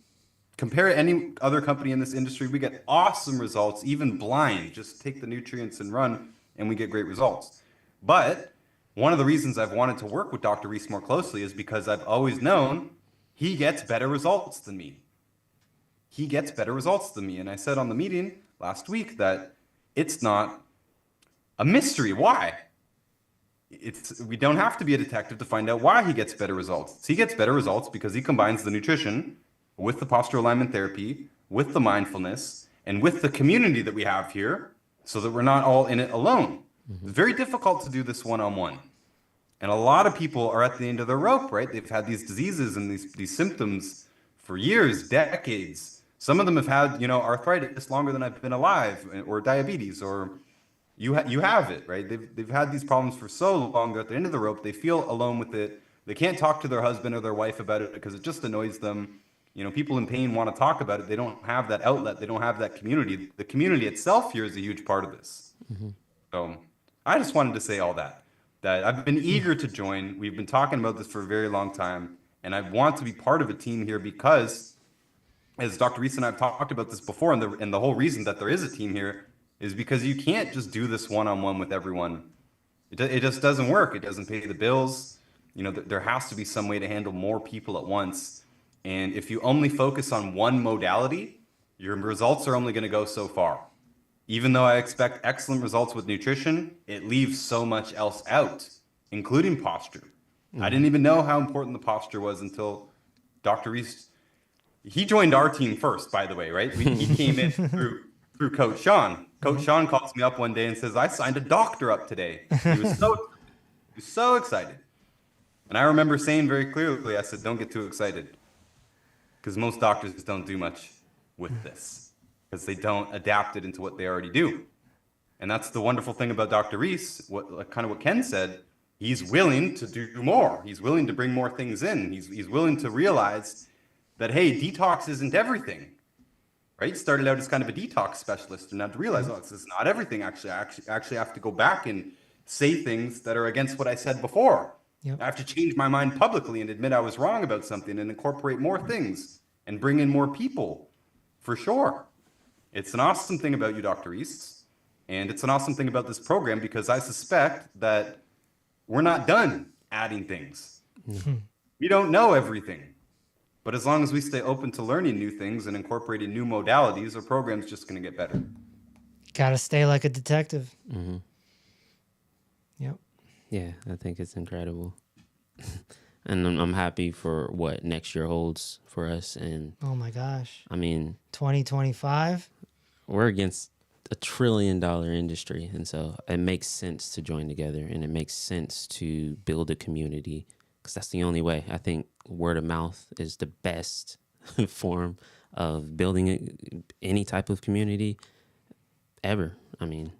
compare any other company in this industry, we get awesome results, even blind. Just take the nutrients and run, and we get great results. But one of the reasons I've wanted to work with Dr. Reese more closely is because I've always known he gets better results than me. He gets better results than me. And I said on the meeting last week that it's not a mystery. Why? We don't have to be a detective to find out why he gets better results. He gets better results because he combines the nutrition with the posture alignment therapy, with the mindfulness, and with the community that we have here so that we're not all in it alone. It's very difficult to do this one-on-one. And a lot of people are at the end of their rope, right? They've had these diseases and these symptoms for years, decades. Some of them have had, arthritis longer than I've been alive, or diabetes, or you have it, right? They've had these problems for so long. They're at the end of the rope. They feel alone with it. They can't talk to their husband or their wife about it because it just annoys them. People in pain want to talk about it. They don't have that outlet. They don't have that community. The community itself here is a huge part of this. So I just wanted to say all that I've been eager to join. We've been talking about this for a very long time, and I want to be part of a team here because, as Dr. Reese and I have talked about this before, and the whole reason that there is a team here is because you can't just do this one-on-one with everyone. It just doesn't work. It doesn't pay the bills. There has to be some way to handle more people at once. And if you only focus on one modality, your results are only going to go so far. Even though I expect excellent results with nutrition, it leaves so much else out, including posture. I didn't even know how important the posture was until Dr. Reese, he joined our team first, by the way, right? He came in through through Coach Sean. Coach Sean calls me up one day and says, I signed a doctor up today. He was so excited. And I remember saying very clearly, I said, don't get too excited. Because most doctors don't do much with this. Because they don't adapt it into what they already do. And that's the wonderful thing about Dr. Reese, what Ken said. He's willing to do more. He's willing to bring more things in. He's willing to realize that, hey, detox isn't everything. Right? Started out as kind of a detox specialist, and now to realize, oh, this is not everything. Actually, I actually have to go back and say things that are against what I said before. Yep. I have to change my mind publicly and admit I was wrong about something and incorporate more things and bring in more people, for sure. It's an awesome thing about you, Dr. Reese, and it's an awesome thing about this program because I suspect that we're not done adding things. We don't know everything. But as long as we stay open to learning new things and incorporating new modalities, our program's just going to get better. Gotta stay like a detective. Mm-hmm. Yep. Yeah, I think it's incredible. And I'm happy for what next year holds for us. And Oh my gosh. I mean, 2025. we're against $1 trillion industry. And so it makes sense to join together, and it makes sense to build a community, because that's the only way. I think word of mouth is the best form of building any type of community ever. I mean,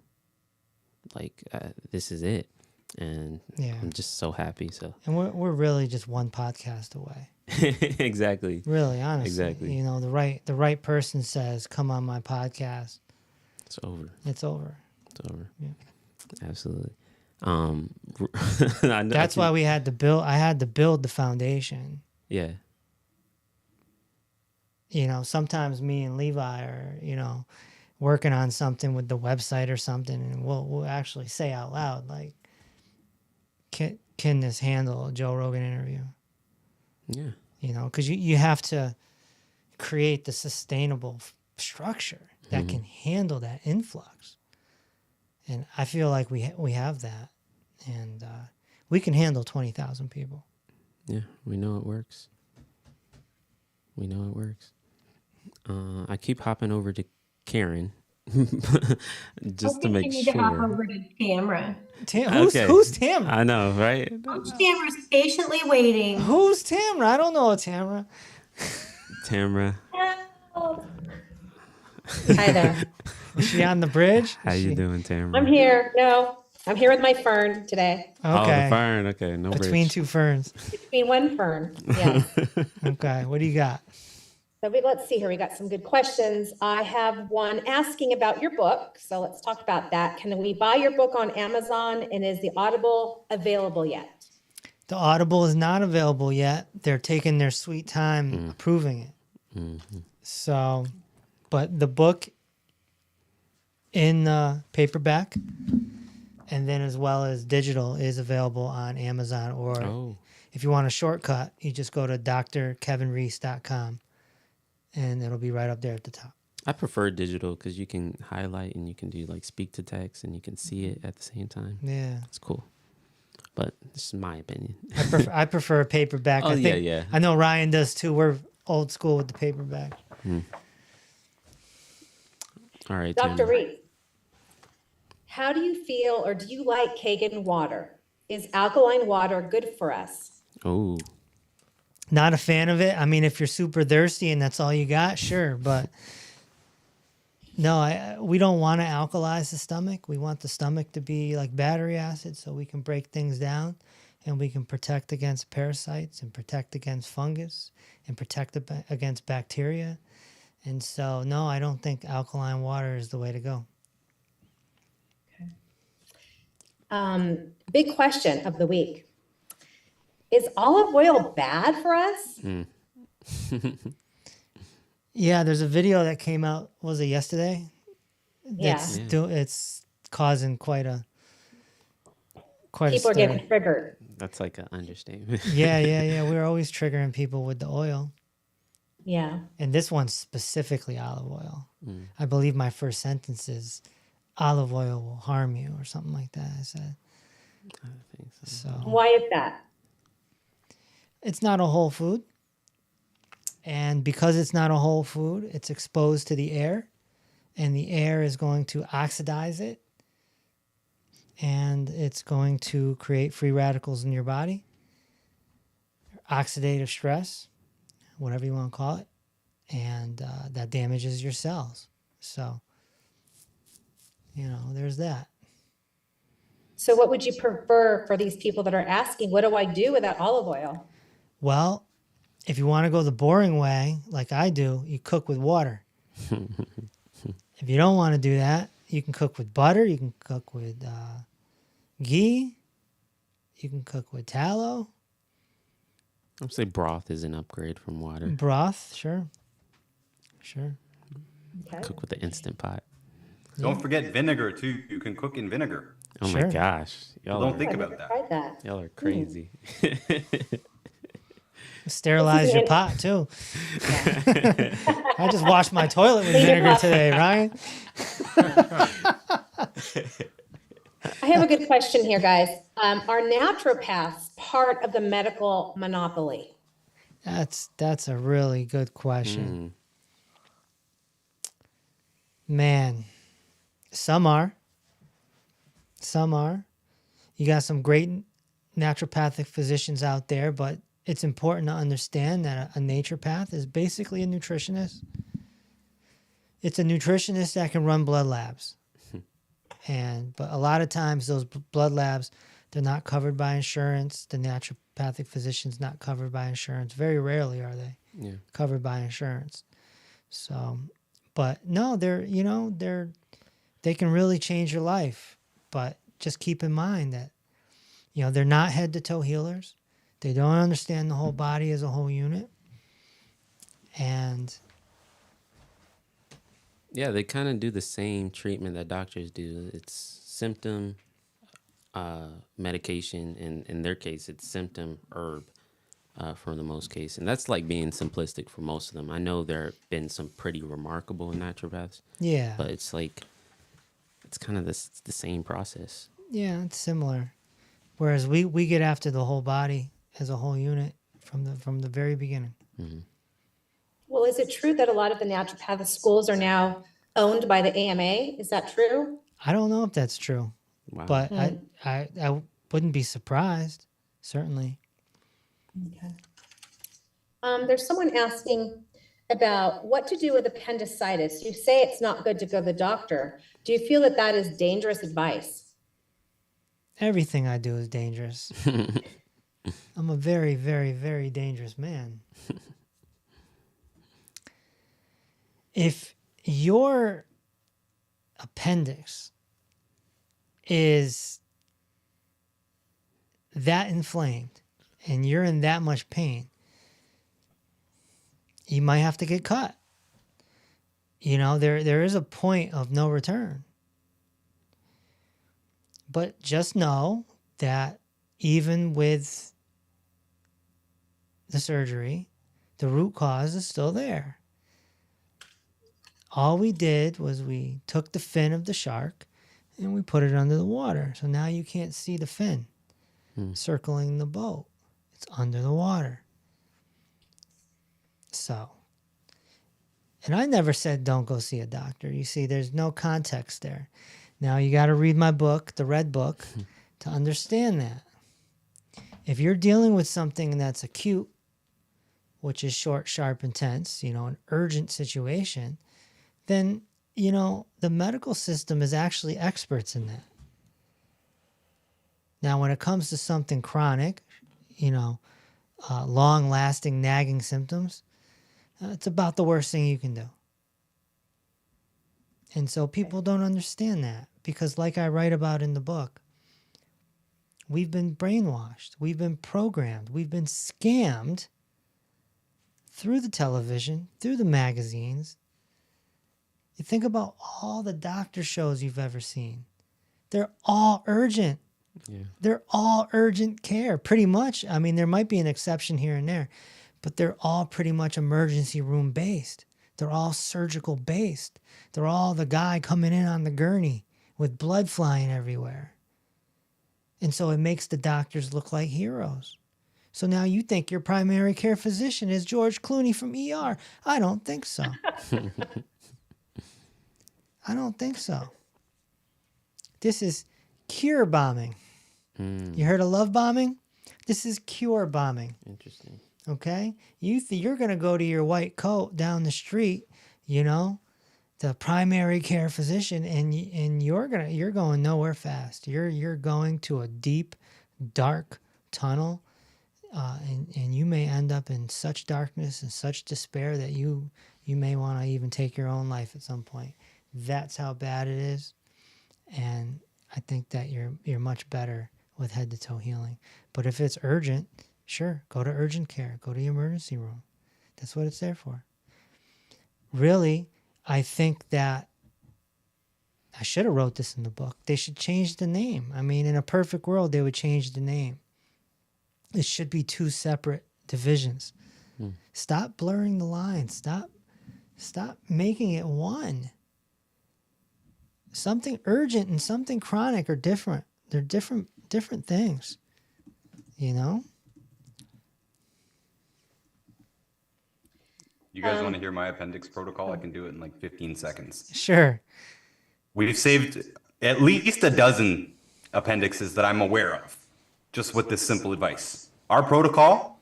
this is it. And Yeah. I'm just so happy. So And we're really just one podcast away. exactly. Really, honestly. Exactly. You know, the right person says, come on my podcast. It's over. It's over. It's over. Yeah. Absolutely. That's why I had to build the foundation. Yeah. You know, sometimes me and Levi are, you know, working on something with the website or something, and we'll actually say out loud, like, can this handle a Joe Rogan interview? Yeah. You know, because you have to create the sustainable structure that can handle that influx. And I feel like we have that. And we can handle 20,000 people. Yeah. We know it works. We know it works. I keep hopping over to Karen just to make need to hop sure. over to Tamra. Who's Tamra? I know, right? Tamra's patiently waiting. Who's Tamra? I don't know a Tamra. Tamra, Hi there. Is she on the bridge? how you doing, Tamra? I'm here. No, I'm here with my fern today. Oh, the Okay. fern. Okay, no Between bridge. two ferns. Between one fern. Yeah. Okay. What do you got? So let's see here. We got some good questions. I have one asking about your book. So let's talk about that. Can we buy your book on Amazon, and is the Audible available yet? The Audible is not available yet. They're taking their sweet time approving it. Mm-hmm. So, but the book in paperback and then as well as digital is available on Amazon, or Oh, if you want a shortcut, you just go to drkevinreese.com and it'll be right up there at the top. I prefer digital because you can highlight and you can do like speak to text and you can see it at the same time. Yeah. It's cool. But this is my opinion. I prefer paperback. Oh, I think, yeah. I know Ryan does too. We're old school with the paperback. All right, Dr. Tamra. Reese, how do you feel, or do you like Kangen water? Is alkaline water good for us? Oh, Not a fan of it. I mean, if you're super thirsty and that's all you got, sure. But no, we don't want to alkalize the stomach. We want the stomach to be like battery acid so we can break things down and we can protect against parasites and protect against fungus and protect against bacteria. And so, no, I don't think alkaline water is the way to go. Big question of the week. Is olive oil bad for us? Yeah, there's a video that came out, was it yesterday? Yeah. It's causing quite a People are stir. getting triggered. that's like an understatement. Yeah. We're always triggering people with the oil. Yeah. And this one's specifically olive oil. I believe my first sentence is olive oil will harm you or something like that. I said. I think so. So Why is that? it's not a whole food. And because it's not a whole food, it's exposed to the air. and the air is going to oxidize it, and it's going to create free radicals in your body, oxidative stress, whatever you want to call it, and that damages your cells. So, there's that. So what would you prefer for these people that are asking, what do I do with that olive oil? Well, if you want to go the boring way, like I do, you cook with water. If you don't want to do that, you can cook with butter. You can cook with ghee. You can cook with tallow. I would say broth is an upgrade from water. Broth, sure. Sure. Okay. Cook with the Instant Pot. Don't forget vinegar too. You can cook in vinegar. Oh Sure. my gosh. So don't I've think never about that. tried that. Y'all are crazy. Sterilize your pot, too. I just washed my toilet with Clean it vinegar up. today, Ryan. I have a good question here, guys. Are naturopaths part of the medical monopoly? That's a really good question. Man, some are. Some are. You got some great naturopathic physicians out there, but it's important to understand that a naturopath is basically a nutritionist. It's a nutritionist that can run blood labs. But a lot of times those blood labs, they're not covered by insurance. The naturopathic physician's not covered by insurance. Very rarely are they covered by insurance. So, but no, they can really change your life. But just keep in mind that, they're not head to toe healers. They don't understand the whole body as a whole unit. And Yeah, they kind of do the same treatment that doctors do. It's symptom, medication, and in their case, it's symptom herb for the most case. And that's like being simplistic for most of them. I know there have been some pretty remarkable naturopaths, yeah, but it's kind of the same process. yeah, it's similar. Whereas we get after the whole body as a whole unit from the very beginning. Mm-hmm. Well, is it true that a lot of the naturopathic schools are now owned by the AMA? Is that true? I don't know if that's true, Wow. but I wouldn't be surprised. Certainly. Okay. There's someone asking about what to do with appendicitis. You say it's not good to go to the doctor. Do you feel that that is dangerous advice? Everything I do is dangerous. I'm a very, very, very dangerous man. If your appendix is that inflamed and you're in that much pain, you might have to get cut. There is a point of no return. But just know that even with the surgery, the root cause is still there. All we did was we took the fin of the shark and we put it under the water. So now you can't see the fin circling the boat. It's under the water. So, and I never said don't go see a doctor. You see, there's no context there. Now you got to read my book, the Red Book, to understand that. If you're dealing with something that's acute, which is short, sharp, intense, an urgent situation, then, the medical system is actually experts in that. Now, when it comes to something chronic, long-lasting nagging symptoms, it's about the worst thing you can do. And so people don't understand that because, like I write about in the book, we've been brainwashed, we've been programmed, we've been scammed through the television, through the magazines. You think about all the doctor shows you've ever seen. They're all urgent. Yeah. They're all urgent care, pretty much. I mean, there might be an exception here and there, but they're all pretty much emergency room based. They're all surgical based. They're all the guy coming in on the gurney with blood flying everywhere. And so it makes the doctors look like heroes. So now you think your primary care physician is George Clooney from ER. I don't think so. I don't think so. This is cure bombing. You heard of love bombing? This is cure bombing. Interesting. Okay? You're going to go to your white coat down the street, you know, the primary care physician, and you're going nowhere fast. You're going to a deep, dark tunnel, and you may end up in such darkness and such despair that you may want to even take your own life at some point. That's how bad it is, and I think that you're much better with head to toe healing. But if it's urgent, sure, go to urgent care, go to the emergency room. That's what it's there for. Really, I think that I should have wrote this in the book. They should change the name. I mean, in a perfect world, they would change the name. It should be 2 separate divisions. Stop blurring the lines. Stop making it one. Something urgent and something chronic are different. They're different things. You know? You guys want to hear my appendix protocol? I can do it in like 15 seconds. Sure. We've saved at least a dozen appendixes that I'm aware of, just with this simple advice. Our protocol,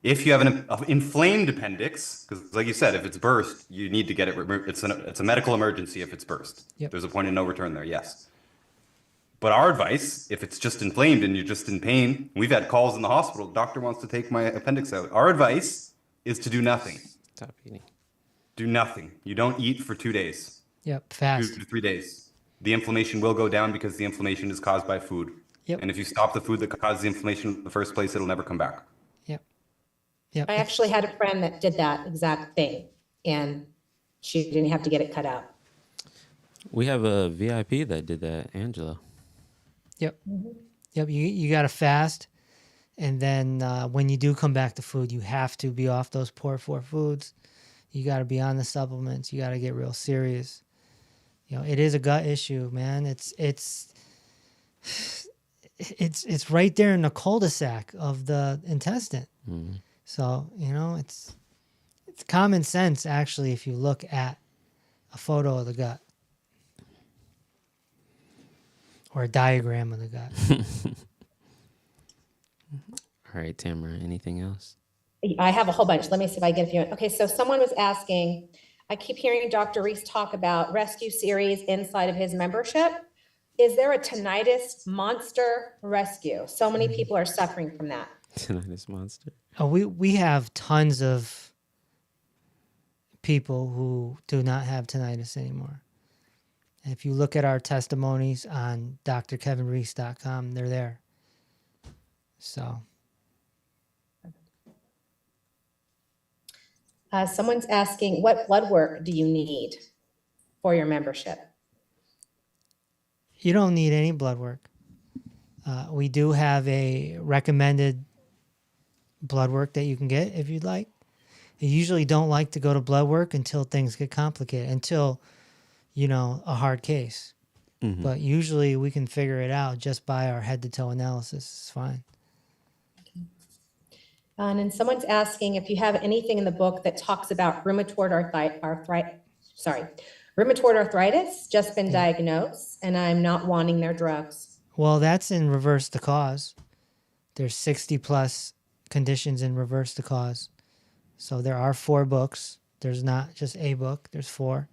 if you have an inflamed appendix, because like you said, if it's burst, you need to get it removed. It's a medical emergency if it's burst. Yep. There's a point of no return there, yes. But our advice, if it's just inflamed and you're just in pain, we've had calls in the hospital, the doctor wants to take my appendix out. Our advice is to do nothing. Stop eating. Do nothing. You don't eat for 2 days. Yep, 2 fast. to 3 days. The inflammation will go down because the inflammation is caused by food. Yep. And if you stop the food that caused the inflammation in the first place, it'll never come back. Yep. I actually had a friend that did that exact thing, and she didn't have to get it cut out. We have a VIP that did that, Angela. Yep. Yep. You got to fast. And then when you do come back to food, you have to be off those poor 4 foods. You got to be on the supplements. You got to get real serious. You know, it is a gut issue, man. It's right there in the cul-de-sac of the intestine. Mm-hmm. So, you know, it's common sense, actually, if you look at a photo of the gut or a diagram of the gut. All right, Tamara, anything else? I have a whole bunch. Let me see if I get a few. Okay, so someone was asking, I keep hearing Dr. Reese talk about rescue series inside of his membership. Is there a tinnitus monster rescue? So many people are suffering from that. Tinnitus monster. Oh, we have tons of people who do not have tinnitus anymore. And if you look at our testimonies on drkevinreese.com, they're there. So. Someone's asking, what blood work do you need for your membership? You don't need any blood work. We do have a recommended blood work that you can get if you'd like. You usually don't like to go to blood work until things get complicated, until, you know, a hard case. Mm-hmm. But usually we can figure it out just by our head-to-toe analysis. It's fine. And then someone's asking if you have anything in the book that talks about rheumatoid arthritis, just been diagnosed, and I'm not wanting their drugs. Well, that's in Reverse the Cause. There's 60 plus conditions in Reverse the Cause. So there are 4 books. There's not just a book, there's 4.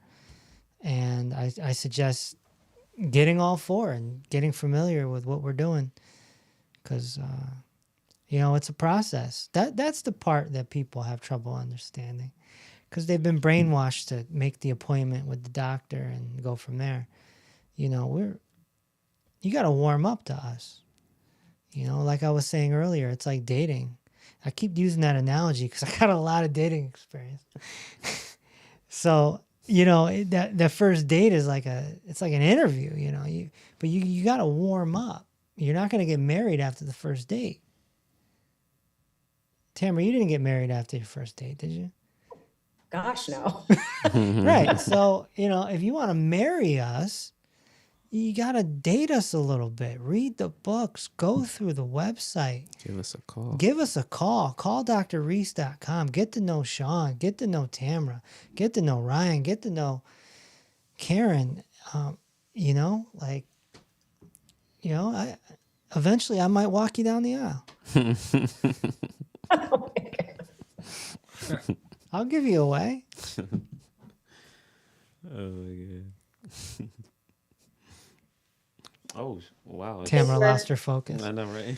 And I suggest getting all 4 and getting familiar with what we're doing. Because, you know, it's a process. That's the part that people have trouble understanding. Because they've been brainwashed to make the appointment with the doctor and go from there. You know, you got to warm up to us. You know, like I was saying earlier, it's like dating. I keep using that analogy because I got a lot of dating experience. So, you know, that first date is it's like an interview, you know. But you got to warm up. You're not going to get married after the first date. Tamara, you didn't get married after your first date, did you? Gosh, no. Right. So, you know, if you want to marry us, you got to date us a little bit. Read the books. Go through the website. Give us a call. Give us a call. Call drreese.com. Get to know Sean. Get to know Tamara. Get to know Ryan. Get to know Karen, you know, like, you know, eventually I might walk you down the aisle. I'll give you away. Oh my god. Oh wow. Tamara lost her focus. I know, right?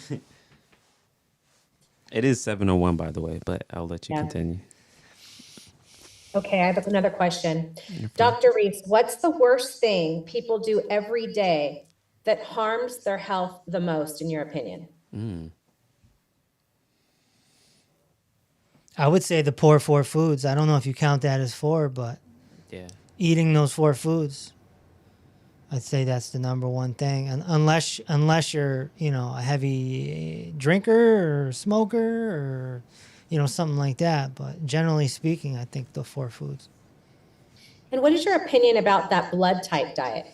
It is 7:01, by the way, but I'll let you Yeah. continue. Okay, I have another question. Dr. Reese, what's the worst thing people do every day that harms their health the most, in your opinion? I would say the poor 4 foods. I don't know if you count that as 4, but Yeah. eating those 4 foods, I'd say that's the number one thing. And unless you're, you know, a heavy drinker or smoker or, you know, something like that. But generally speaking, I think the 4 foods. And what is your opinion about that blood type diet?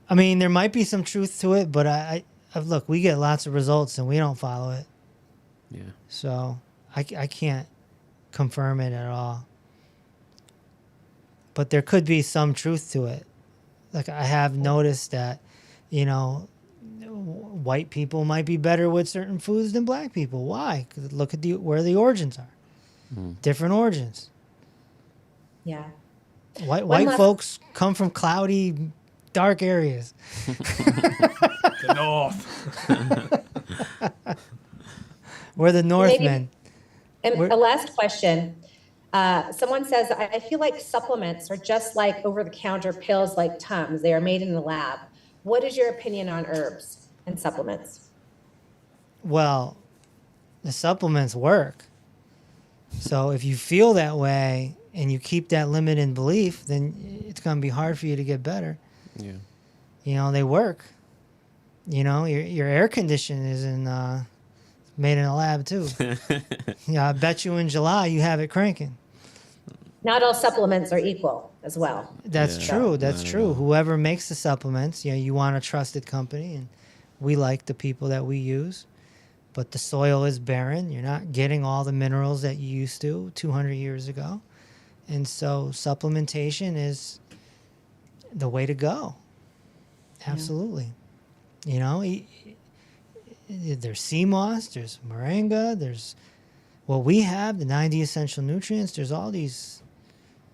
I mean, there might be some truth to it, but I look, we get lots of results and we don't follow it. Yeah. So I can't confirm it at all. But there could be some truth to it. Like I have noticed that, you know, white people might be better with certain foods than black people. Why? Because look at where the origins are. Different origins. Yeah. White folks come from cloudy, dark areas. The North. We're the Northmen. And a last question. Someone says, I feel like supplements are just like over-the-counter pills like Tums. They are made in the lab. What is your opinion on herbs and supplements? Well, the supplements work. So if you feel that way and you keep that limit in belief, then it's going to be hard for you to get better. Yeah. You know, they work. You know, your air condition is made in a lab too. Yeah, I bet you in July you have it cranking. Not all supplements are equal as well. That's Yeah, true. That's not at true. all. Whoever makes the supplements, you know, you want a trusted company, and we like the people that we use. But the soil is barren. You're not getting all the minerals that you used to 200 years ago. And so supplementation is the way to go. Absolutely. You know, there's sea moss, there's moringa, there's what we have, the 90 essential nutrients. There's all these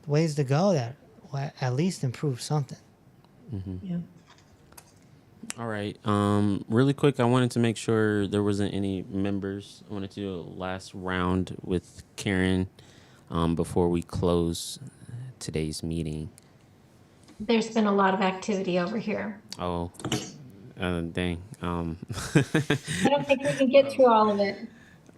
ways to go that will at least improve something. Yeah. All right. Really quick, I wanted to make sure there wasn't any members. I wanted to do a last round with Karen before we close today's meeting. There's been a lot of activity over here. Oh, dang. I don't think we can get through all of it.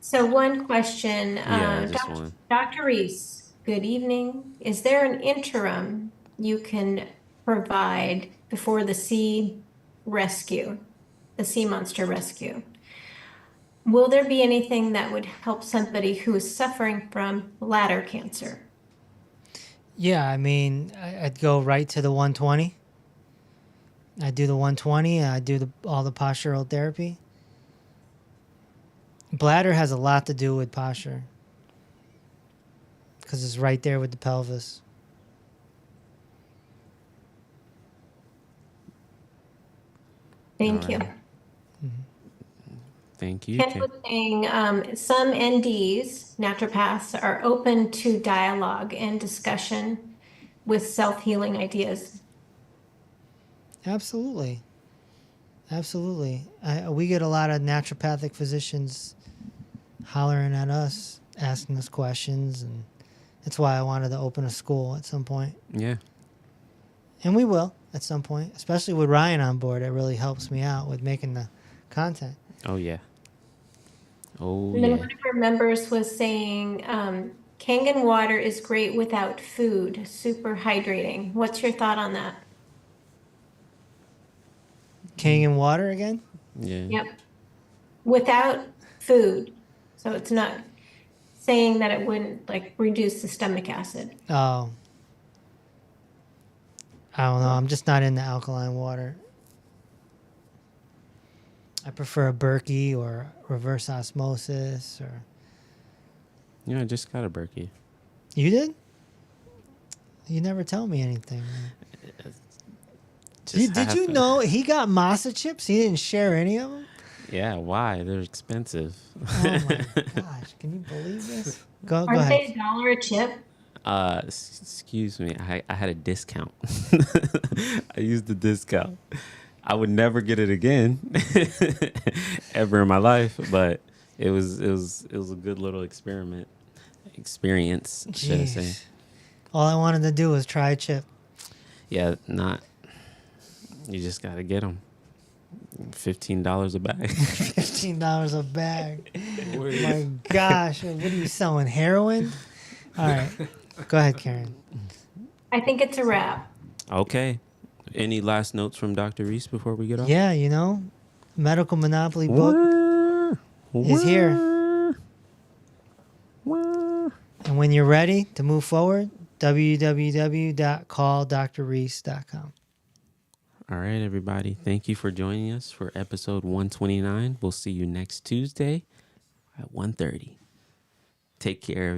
So one question, Yeah, just one. Dr. Reese, good evening. Is there an interim you can provide before the sea monster rescue? Will there be anything that would help somebody who is suffering from bladder cancer? Yeah, I mean, I'd go right to the 120. I do the 120. I do all the postural therapy. Bladder has a lot to do with posture because it's right there with the pelvis. Thank you. Thank you. Ken was saying some NDs, naturopaths, are open to dialogue and discussion with self-healing ideas. Absolutely. Absolutely. We get a lot of naturopathic physicians hollering at us, asking us questions, and that's why I wanted to open a school at some point. Yeah. And we will at some point, especially with Ryan on board. It really helps me out with making the content. Oh, yeah. Oh, And then yeah. one of our members was saying Kangen water is great without food, super hydrating. What's your thought on that? Kangen water again? Yeah. Yep. Without food. So it's not saying that it wouldn't like reduce the stomach acid. Oh. I don't know. I'm just not into alkaline water. I prefer a Berkey or reverse osmosis or... Yeah, I just got a Berkey. You did? You never tell me anything. Just Did you happen. know he got masa chips? He didn't share any of them. Yeah, why? They're expensive. Oh my gosh! Can you believe this? Go Aren't ahead. they $1 a chip? Excuse me. I had a discount. I used the discount. I would never get it again, ever in my life. But it was a good little experience, should I say? Jeez. All I wanted to do was try a chip. Yeah, not. You just gotta get them. $15 a bag. $15 a bag. My gosh! What are you selling? Heroin? All right. Go ahead, Karen. I think it's a wrap. Okay. Any last notes from Dr. Reese before we get off? Yeah, you know, Medical Monopoly book is here. And when you're ready to move forward, www.calldrreese.com. All right, everybody. Thank you for joining us for episode 129. We'll see you next Tuesday at 1:30. Take care.